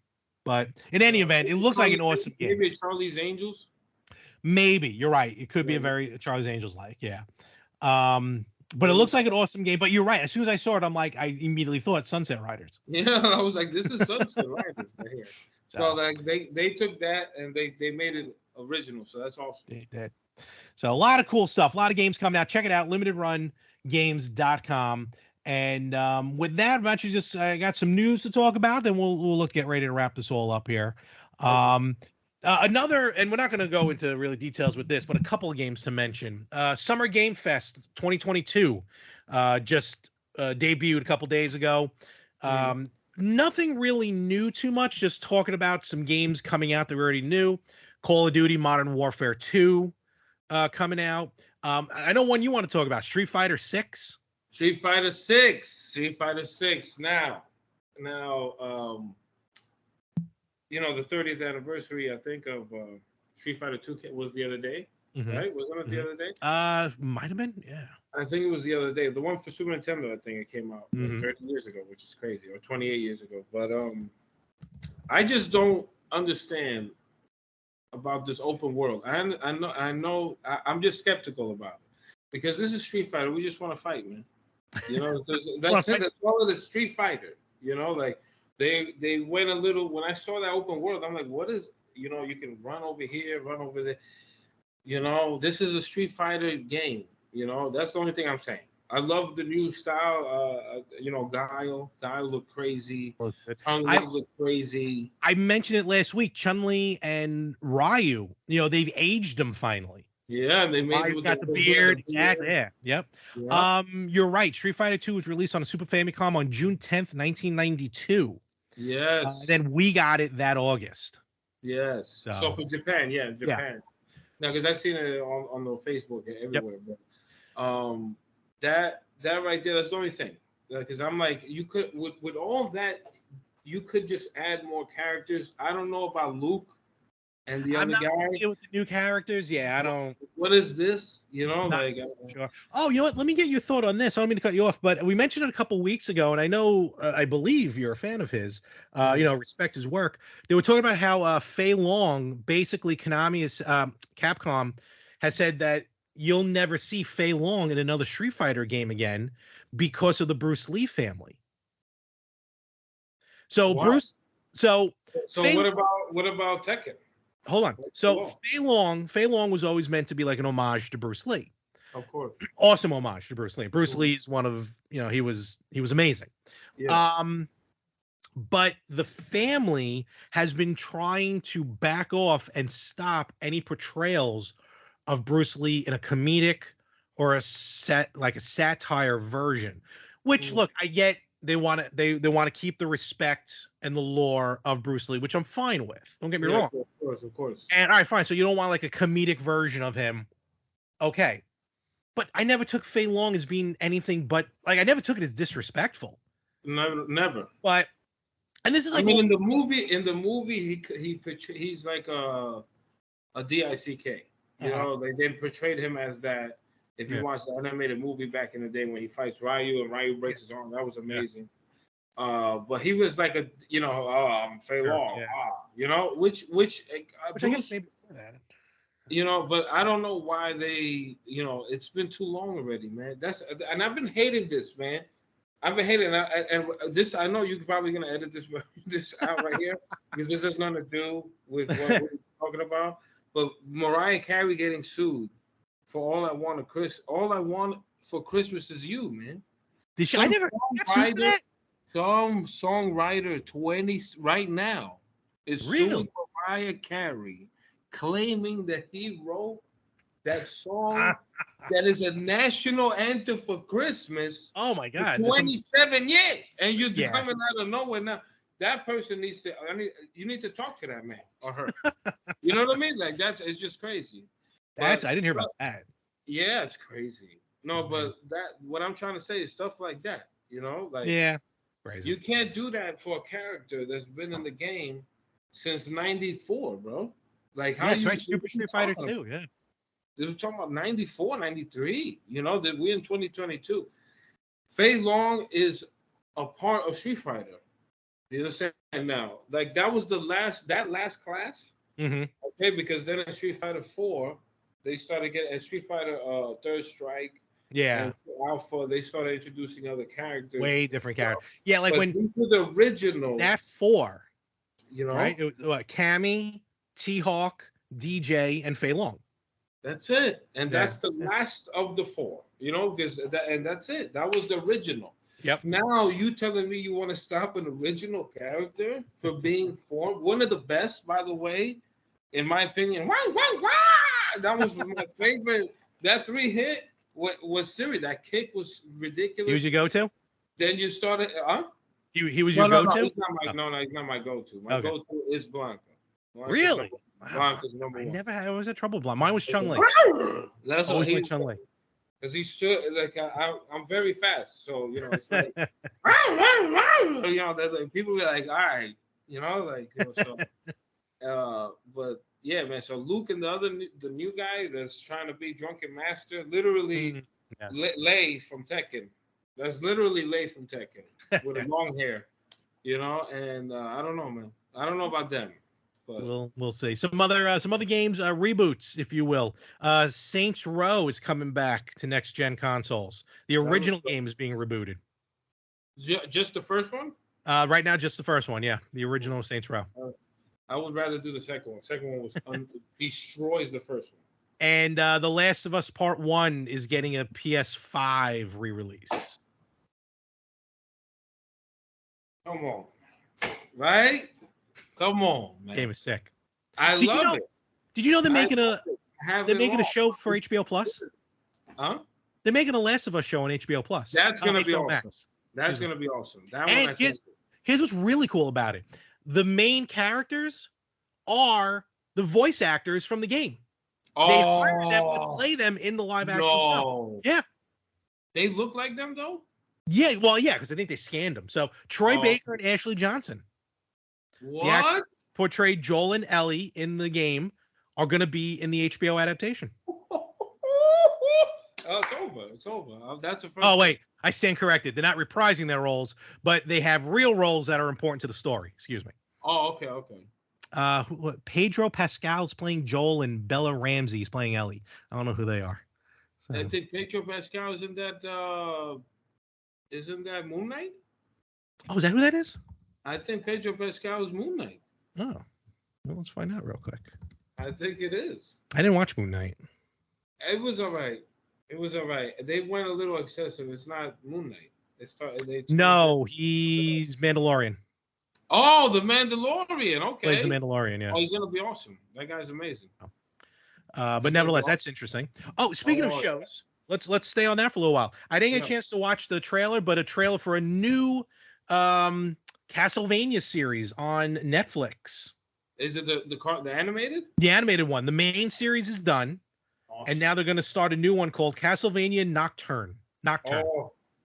but in any event, it looks like an awesome game. Maybe Charlie's Angels. Maybe you're right. It could be a very Charlie's Angels like, yeah. But it looks like an awesome game. But you're right. As soon as I saw it, I'm like, I immediately thought Sunset Riders. Yeah, I was like, this is Sunset Riders right here. So like they took that and they made it original. So that's awesome. They did. So a lot of cool stuff. A lot of games coming out. Check it out. LimitedRunGames.com. And with that, I'm actually just I got some news to talk about. Then we'll get ready to wrap this all up here. Another, and we're not going to go into really details with this, but a couple of games to mention. Summer Game Fest 2022 just debuted a couple days ago. Nothing really new too much, just talking about some games coming out that we already knew. Call of Duty Modern Warfare 2 coming out. I know one you want to talk about, Street Fighter 6. Street Fighter 6. Street Fighter 6. Now, you know, the 30th anniversary, I think, of Street Fighter 2 was the other day, right? Wasn't it the other day? Might have been, yeah. I think it was the other day. The one for Super Nintendo, I think it came out like 30 years ago, which is crazy, or 28 years ago. But I just don't understand about this open world. I'm just skeptical about it because this is Street Fighter. We just want to fight, man. You know, that's it. That's all of the Street Fighter. You know, like they went a little. When I saw that open world, I'm like, what is? You know, you can run over here, run over there. You know, this is a Street Fighter game. You know, that's the only thing I'm saying. I love the new style. You know, Guile looked crazy. Chun-Li looked crazy. I mentioned it last week. Chun-Li and Ryu. You know, they've aged them finally. Yeah, they made it with got the beard. Exactly. Yeah. Yep. You're right. Street Fighter 2 was released on a Super Famicom on June 10th, 1992. Yes. Then we got it that August. Yes. So for Japan, Japan. Yeah. Now, because I've seen it on the Facebook and everywhere. Yep. But that right there, that's the only thing. Because I'm like, you could with all that, you could just add more characters. I don't know about Luke and the other guy with the new characters. Yeah, I don't. What is this? You know, like. Sure. Oh, you know what? Let me get your thought on this. I don't mean to cut you off, but we mentioned it a couple weeks ago, and I know, I believe you're a fan of his. You know, respect his work. They were talking about how Fei Long, basically Capcom, has said that you'll never see Fei Long in another Street Fighter game again because of the Bruce Lee family. So wow. So what about Tekken? Hold on. So Fei Long was always meant to be like an homage to Bruce Lee. Of course. Awesome homage to Bruce Lee. Bruce Lee's one of, you know, he was amazing. Yes. But the family has been trying to back off and stop any portrayals of Bruce Lee in a comedic or a satire version. Which look, I get they want to keep the respect and the lore of Bruce Lee, which I'm fine with. Don't get me wrong. Of course. And all right, fine. So you don't want like a comedic version of him. Okay. But I never took Fei Long as being anything but like I never took it as disrespectful. Never. But and this is like I mean in the movie he's like a DICK. You know, like they portrayed him as that. If you watch the animated movie back in the day when he fights Ryu and Ryu breaks his arm, that was amazing. But he was like a, you know, Fei Long, you know, which I guess maybe before that. You know, but I don't know why they, you know, it's been too long already, man. And I've been hating this, man. I've been hating and this. I know you're probably gonna edit this out right here because this has nothing to do with what we're talking about. But Mariah Carey getting sued for all I want for Christmas is you, man. Some songwriter 20 right now is suing Mariah Carey, claiming that he wrote that song that is a national anthem for Christmas. Oh my God! 27 years, and you're coming out of nowhere now. That person needs to. You need to talk to that man or her. You know what I mean? Like it's just crazy. I didn't hear about that. Yeah, it's crazy. No, but what I'm trying to say is stuff like that. You know, like crazy. You can't do that for a character that's been in the game since '94, bro. Like how that's right, Super Street Fighter 2, yeah. They were talking about 94, 93. You know that we're in 2022. Fei Long is a part of Street Fighter. You understand now? Like that was last class. Okay, because then in Street Fighter 4, they started getting at Street Fighter Third Strike. Yeah. And Alpha, they started introducing other characters. Way different characters. Yeah, like when the original that 4, you know, right? It was Cammy, T-Hawk, DJ, and Fei Long. That's it, and that's the last of the 4. You know, because that's it. That was the original. Yep. Now you telling me you want to stop an original character for being formed, one of the best, by the way, in my opinion, that was my favorite. That 3 hit was serious. That kick was ridiculous. He was your go-to? Then you started, He was your go-to? No, he's not my go-to. My go-to is Blanca. Really? Blanca's number one. I never had. I always had trouble with Blanca. Mine was Chun-Li. That's always what went Chun-Li. Because he should, like, I'm very fast, so it's like, that, people be like, all right, so, but yeah, man. So Luke and the new guy that's trying to be Drunken Master, literally Lei from Tekken. That's literally Lei from Tekken with long hair, and I don't know, man. I don't know about them. But we'll see. Some other games, reboots, if you will. Saints Row is coming back to next gen consoles. The original game is being rebooted. Just the first one? Right now, just the first one. Yeah, the original Saints Row. I would rather do the second one. Second one was destroys the first one. And The Last of Us Part 1 is getting a PS5 re-release. Come on, right? Come on, man. Game is sick. I love it. Did you know they're making a show for HBO Plus? Huh? They're making a Last of Us show on HBO Plus. That's gonna be awesome. That's gonna be awesome. Here's what's really cool about it. The main characters are the voice actors from the game. They hired them to play them in the live action show. Yeah. They look like them though? Yeah, well, yeah, because I think they scanned them. So Troy Baker and Ashley Johnson. What? Portrayed Joel and Ellie in the game are going to be in the HBO adaptation. It's over. That's a first. Oh, wait. I stand corrected. They're not reprising their roles, but they have real roles that are important to the story. Excuse me. Oh, okay. Pedro Pascal's playing Joel and Bella Ramsey's playing Ellie. I don't know who they are. So. I think Pedro Pascal isn't that Moon Knight? Oh, is that who that is? I think Pedro Pascal is Moon Knight. Oh, well, let's find out real quick. I think it is. I didn't watch Moon Knight. It was all right. They went a little excessive. It's not Moon Knight. No, he's Mandalorian. Oh, the Mandalorian. Okay. Plays the Mandalorian, yeah. Oh, he's going to be awesome. That guy's amazing. But nevertheless, that's interesting. Oh, speaking of shows, let's stay on that for a little while. I didn't get a chance to watch the trailer, but a trailer for a new Castlevania series on Netflix. Is it the animated? The animated one. The main series is done. Awesome. And now they're going to start a new one called Castlevania Nocturne.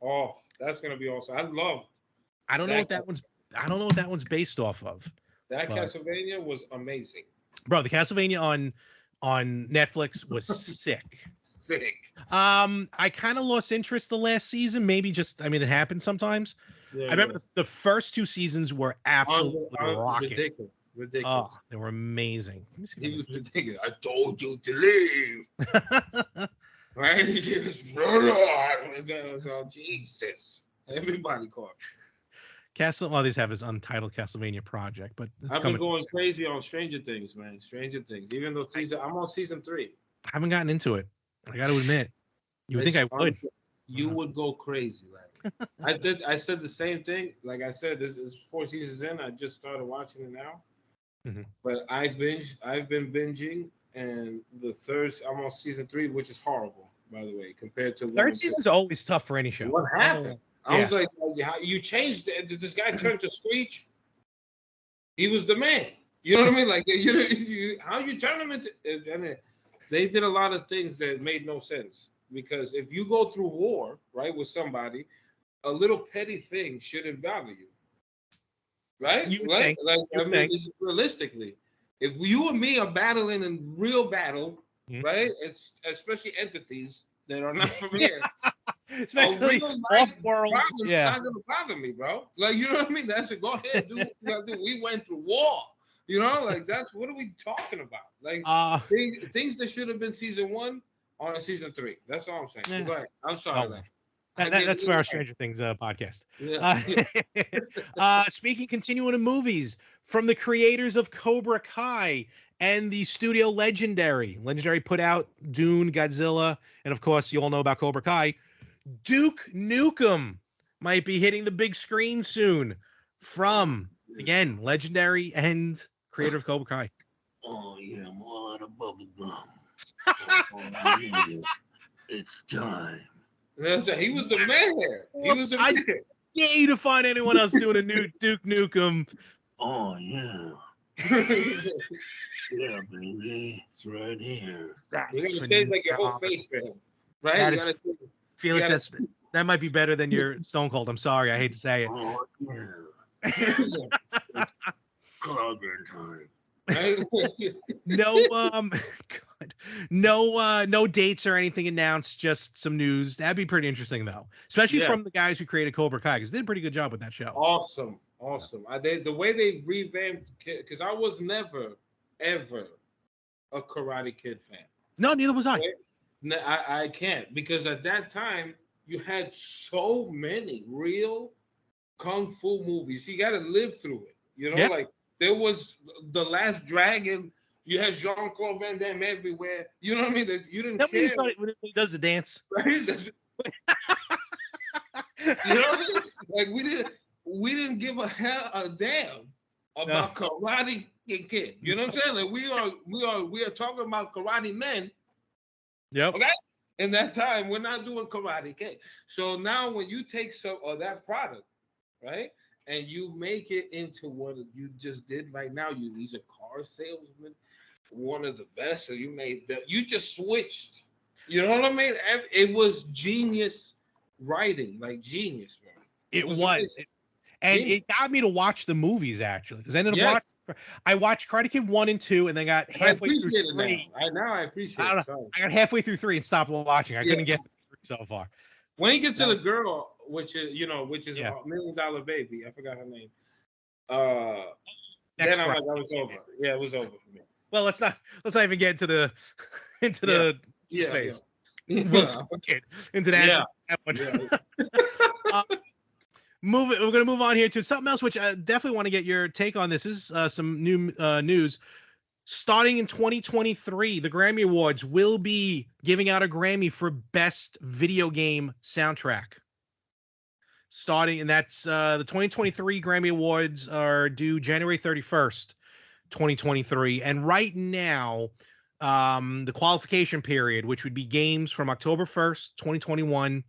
Oh, that's going to be awesome. I don't know what that one's based off of. Castlevania was amazing. Bro, the Castlevania on Netflix was sick. Sick. I kind of lost interest the last season. Maybe it happens sometimes. Yeah, I remember the first 2 seasons were absolutely rocking. Ridiculous. Oh, they were amazing. He was ridiculous. I told you to leave. Right? Jesus. Everybody caught. These have his untitled Castlevania project, but I've been going crazy on Stranger Things, man. Stranger Things. Even though I'm on season 3. I haven't gotten into it. I got to admit. You would think I would. You would go crazy, Larry. I said the same thing. Like I said, this is 4 seasons in. I just started watching it now. Mm-hmm. But I've been binging, and I'm on season 3, which is horrible, by the way, compared to third season's always tough for any show. What happened? I was like, you changed. Did this guy turn to Screech? He was the man. You know what I mean? Like, how you turn him into? And they did a lot of things that made no sense, because if you go through war, right, with somebody, a little petty thing shouldn't bother you, right? Think. Realistically, if you and me are battling in real battle, right? It's especially entities that are not from here. Especially off-world. It's not gonna bother me, bro. Like, you know what I mean? That's it. Go ahead, do what you gotta do. We went through war. You know, like, that's what are we talking about? Like, things that should have been season 1 are in season 3. That's all I'm saying. So go ahead. I'm sorry. That's for our Stranger Things podcast. Yeah. Continuing to movies, from the creators of Cobra Kai and the studio Legendary. Legendary put out Dune, Godzilla, and of course, you all know about Cobra Kai. Duke Nukem might be hitting the big screen soon, from, again, Legendary and creator of Cobra Kai. Oh, yeah, more of the bubble gum. Yeah. It's time. He was the man. He was the man. dare you to find anyone else doing a new Duke Nukem. Oh, yeah. Yeah, baby. It's right here. You're going to change like your whole face for him. Right? You gotta Felix, that might be better than your Stone Cold. I'm sorry. I hate to say it. Oh, yeah. It's clogging time. No dates or anything announced, just some news. That'd be pretty interesting though, especially from the guys who created Cobra Kai, because they did a pretty good job with that show. Awesome. The way they revamped, because I was never ever a Karate Kid fan. No, neither was I. I can't, because at that time you had so many real kung fu movies. You got to live through it. You know, like there was The Last Dragon. You had Jean-Claude Van Damme everywhere. You know what I mean? That you didn't care. When he does the dance. Right? You know what I mean? Like we didn't give a damn about Karate Kid. You know what I'm saying? Like we are talking about Karate Men. Yep. Okay. In that time, we're not doing Karate Kid. So now, when you take some of that product, right, and you make it into what you just did right now, he's a car salesman, one of the best. So you made that. You just switched. You know what I mean? It was genius writing, like genius, man. It was. And it got me to watch the movies, actually, because I watched Karate Kid 1 and 2, and then got halfway through 3. I appreciate it. I got halfway through 3 and stopped watching. I couldn't get through so far. When he gets to the girl, which is a $1 million baby, I forgot her name. Then I'm like, I was over. Yeah, it was over for me. Well, let's not even get into the space. Into that. We're going to move on here to something else, which I definitely want to get your take on. This is some new news. Starting in 2023, the Grammy Awards will be giving out a Grammy for Best Video Game Soundtrack. And that's the 2023 Grammy Awards are due January 31st, 2023. And right now, the qualification period, which would be games from October 1st, 2021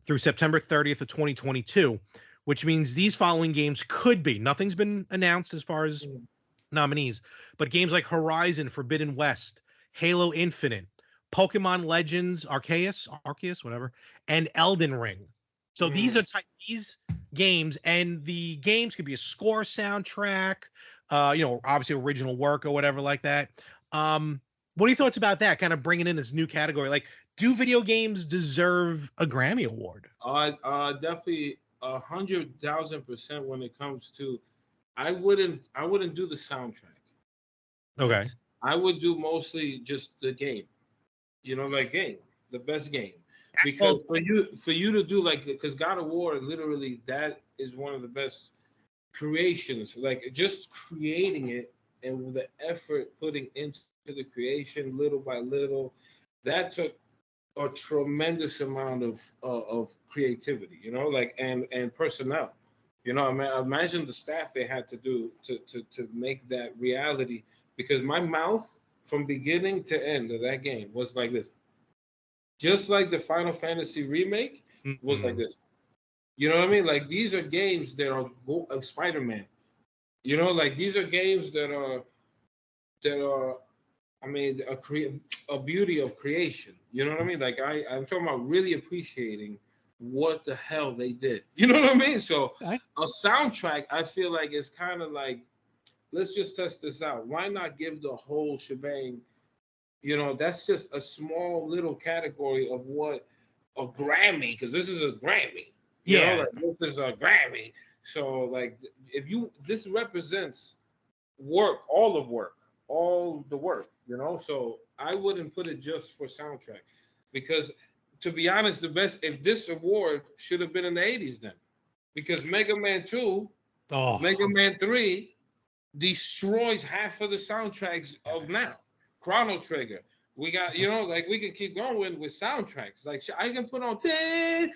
through September 30th of 2022, which means these following games could be. Nothing's been announced as far as nominees, but games like Horizon Forbidden West, Halo Infinite, Pokemon Legends Arceus, whatever, and Elden Ring. So these are these games, and the games could be a score, soundtrack, obviously original work or whatever like that. What are your thoughts about that? Kind of bringing in this new category. Like, do video games deserve a Grammy Award? Definitely 100,000% when it comes to. I wouldn't do the soundtrack. Okay. I would do mostly just the game. The best game. Because for you to do because God of War, literally, that is one of the best creations. Like, just creating it and the effort putting into the creation little by little, that took a tremendous amount of creativity, and personnel. Imagine the staff they had to do to make that reality, because my mouth from beginning to end of that game was like this. Just like the Final Fantasy remake was like this. You know what I mean? Like, these are games that are Spider-Man. These are games that are a beauty of creation. You know what I mean? Like, I'm talking about really appreciating what the hell they did. You know what I mean? So a soundtrack, I feel like, is kind of like, let's just test this out. Why not give the whole shebang? That's just a small little category of what a Grammy, because this is a Grammy. This is a Grammy. So, this represents work, all the work, So I wouldn't put it just for soundtrack, because, to be honest, if this award should have been in the 80s then, because Mega Man 2, Mega Man 3 destroys half of the soundtracks of now. Chrono Trigger, We got, like we can keep going with soundtracks. Like I can put on and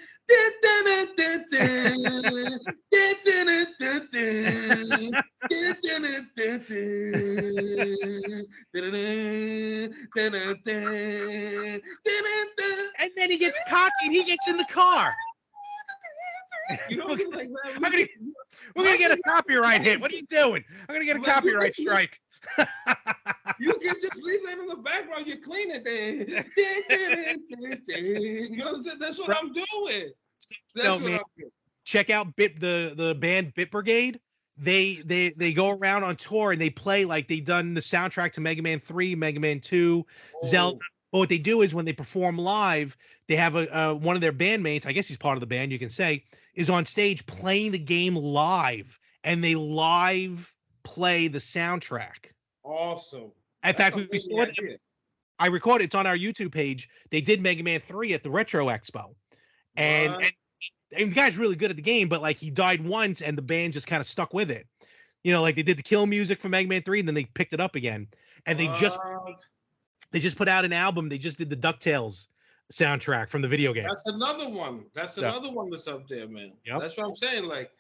then he gets cocky and he gets in the car. You know, like that. We're gonna get a copyright hit. What are you doing? I'm gonna get a copyright strike. You can just leave that in the background. You clean it. You know what I'm saying? That's what I'm doing. That's what I'm doing. Check out the band Bit Brigade. They go around on tour and they play like they done the soundtrack to Mega Man 3, Mega Man 2, Zelda. But what they do is when they perform live, they have one of their bandmates, I guess he's part of the band, you can say, is on stage playing the game live, and they live play the soundtrack. Awesome. In fact, we saw it. I recorded. It's on our YouTube page. They did Mega Man 3 at the Retro Expo, and the guy's really good at the game, but like he died once, and the band just kind of stuck with it. You know, like they did the kill music for Mega Man 3, and then they picked it up again, and they just put out an album. They just did the DuckTales soundtrack from the video game. That's another one. Another one that's up there, man. Yep. That's what I'm saying. Like,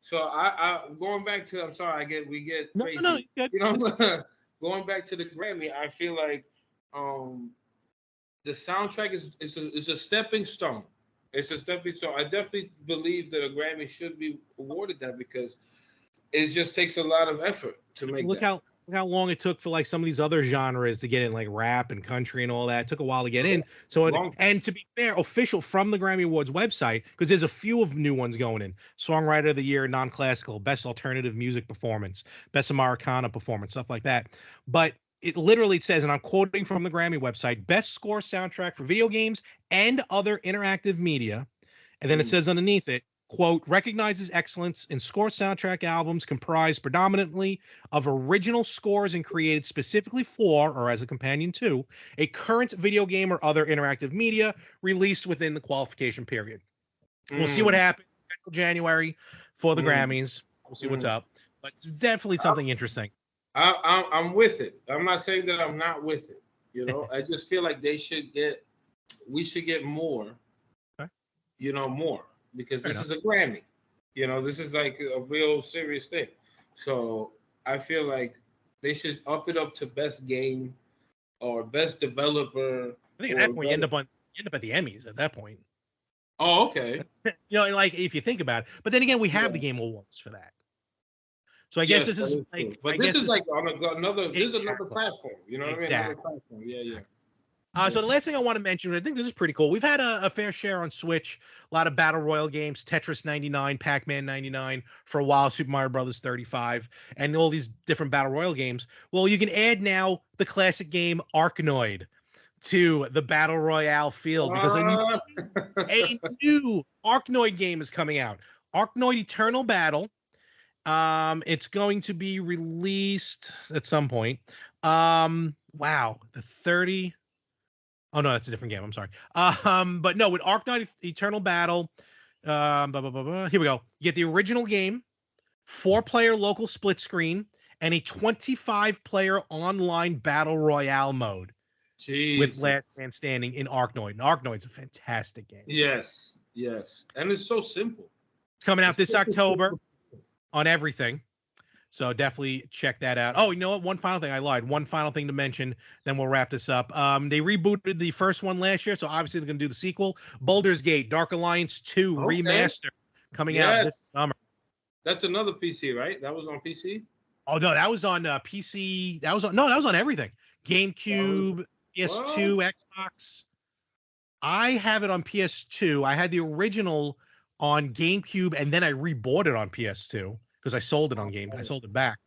so I going back to. I'm sorry, we get crazy. No, good. You know, going back to the Grammy, I feel like the soundtrack is a stepping stone. It's a stepping stone. I definitely believe that a Grammy should be awarded that because it just takes a lot of effort to make. Look how long it took for like some of these other genres to get in, like rap and country and all that. It took a while to get in. So, and to be fair, official from the Grammy Awards website, because there's a few of new ones going in: Songwriter of the Year, Non-Classical, Best Alternative Music Performance, Best Americana Performance, stuff like that. But it literally says, and I'm quoting from the Grammy website, Best Score Soundtrack for Video Games and Other Interactive Media. And then it says underneath it, quote, recognizes excellence in score soundtrack albums comprised predominantly of original scores and created specifically for, or as a companion to, a current video game or other interactive media released within the qualification period. We'll see what happens until January for the Grammys. We'll see what's up. But it's definitely something interesting. I'm with it. I'm not saying that I'm not with it. You know, I just feel like we should get more, more. Because this is a Grammy, this is like a real serious thing. So I feel like they should up it up to best game or best developer. I think at that point you end up at the Emmys at that point. Oh, okay. Like if you think about it, but then again, we have the Game Awards for that. So I guess this is like, but this is like on another. This is another platform. You know what I mean? Another platform. Yeah. So the last thing I want to mention, I think this is pretty cool. We've had a fair share on Switch, a lot of Battle Royale games, Tetris 99, Pac-Man 99, for a while, Super Mario Brothers 35, and all these different Battle Royale games. Well, you can add now the classic game Arkanoid to the Battle Royale field because a new Arkanoid game is coming out. Arkanoid Eternal Battle. It's going to be released at some point. Wow, the 30. Oh no, that's a different game. I'm sorry. But no, with Arkanoid Eternal Battle, here we go. You get the original game, 4-player local split screen, and a 25-player online battle royale mode. Jeez. With Last Man Standing in Arkanoid. And Arkanoid's a fantastic game. Yes, and it's so simple. It's coming out this October on everything. So definitely check that out. Oh, you know what? One final thing. I lied. One final thing to mention, then we'll wrap this up. They rebooted the first one last year, so obviously they're going to do the sequel. Baldur's Gate, Dark Alliance 2 Remaster coming out this summer. That's another PC, right? That was on PC? Oh, no, that was on PC. That was on everything. GameCube, PS2, Xbox. I have it on PS2. I had the original on GameCube, and then I rebought it on PS2. Because I sold it on game. I sold it back.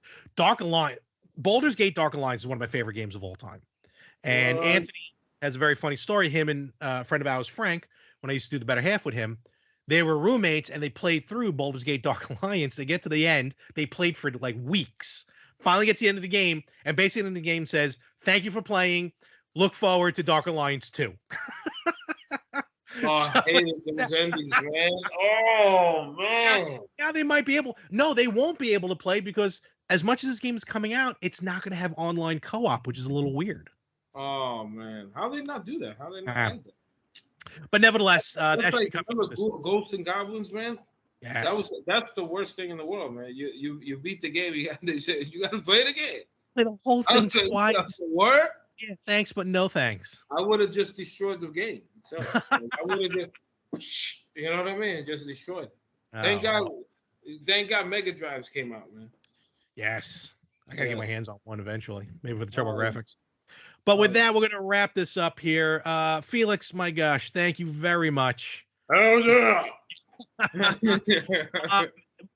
Baldur's Gate Dark Alliance is one of my favorite games of all time. And Anthony has a very funny story. Him and a friend of ours, Frank, when I used to do the Better Half with him, they were roommates and they played through Baldur's Gate Dark Alliance. They get to the end. They played for like weeks. Finally get to the end of the game. And basically in the game says, thank you for playing. Look forward to Dark Alliance 2. Oh, I hated those endings, man. Oh, man. Now they might be able. No, they won't be able to play because as much as this game is coming out, it's not going to have online co-op, which is a little weird. Oh man, how they not do that? How they not like that? But nevertheless, That's that should like be coming remember this week. Ghosts and Goblins, man. Yes. That's the worst thing in the world, man. You beat the game. You got to play the game. Play the whole I thing was like, twice. what? Yeah, thanks, but no thanks. I would have just destroyed the game itself. Like, I would have just, you know what I mean? Just destroyed it. Thank God. Well. Thank God Mega Drives came out, man. Yes. I gotta get my hands on one eventually, maybe with the Oh, TurboGrafx. But with that, we're gonna wrap this up here. Felix, my gosh, thank you very much. Hell yeah.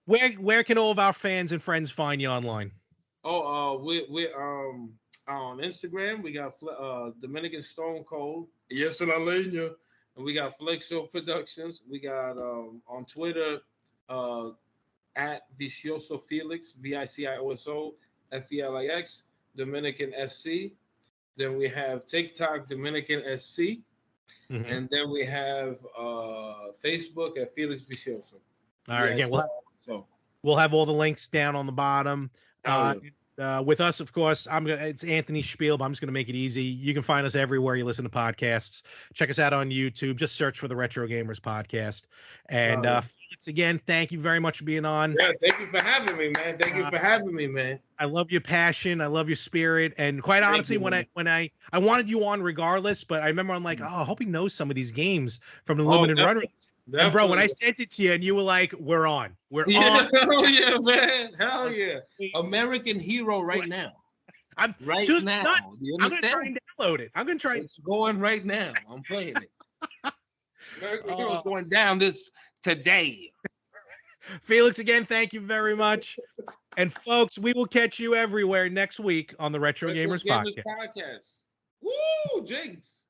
Where can all of our fans and friends find you online? Oh, we're on Instagram. We got Dominican Stone Cold. Yes, and Alenia. And we got FlexO Productions. We got on Twitter at Vicioso Felix, Vicioso Felix, Dominican SC. Then we have TikTok, Dominican SC. Mm-hmm. And then we have Facebook at Felix Vicioso. All right, again, we'll have all the links down on the bottom. With us, of course, it's Anthony Spiel, but I'm just gonna make it easy. You can find us everywhere you listen to podcasts. Check us out on YouTube. Just search for the Retro Gamers Podcast. And Felix, again, thank you very much for being on. Yeah, thank you for having me, man. Thank you for having me, man. I love your passion. I love your spirit. And quite honestly, when I wanted you on regardless, but I remember I'm like, oh, I hope he knows some of these games from the limited run. And bro, when I sent it to you and you were like, we're on. We're on. Hell yeah, man. Hell yeah. American hero right now. I'm now. You understand? I'm going to try and download it. I'm going to try. It's going right now. I'm playing it. American Hero's going down today. Felix, again, thank you very much. And folks, we will catch you everywhere next week on the Retro Gamers Podcast. Woo, Jinx.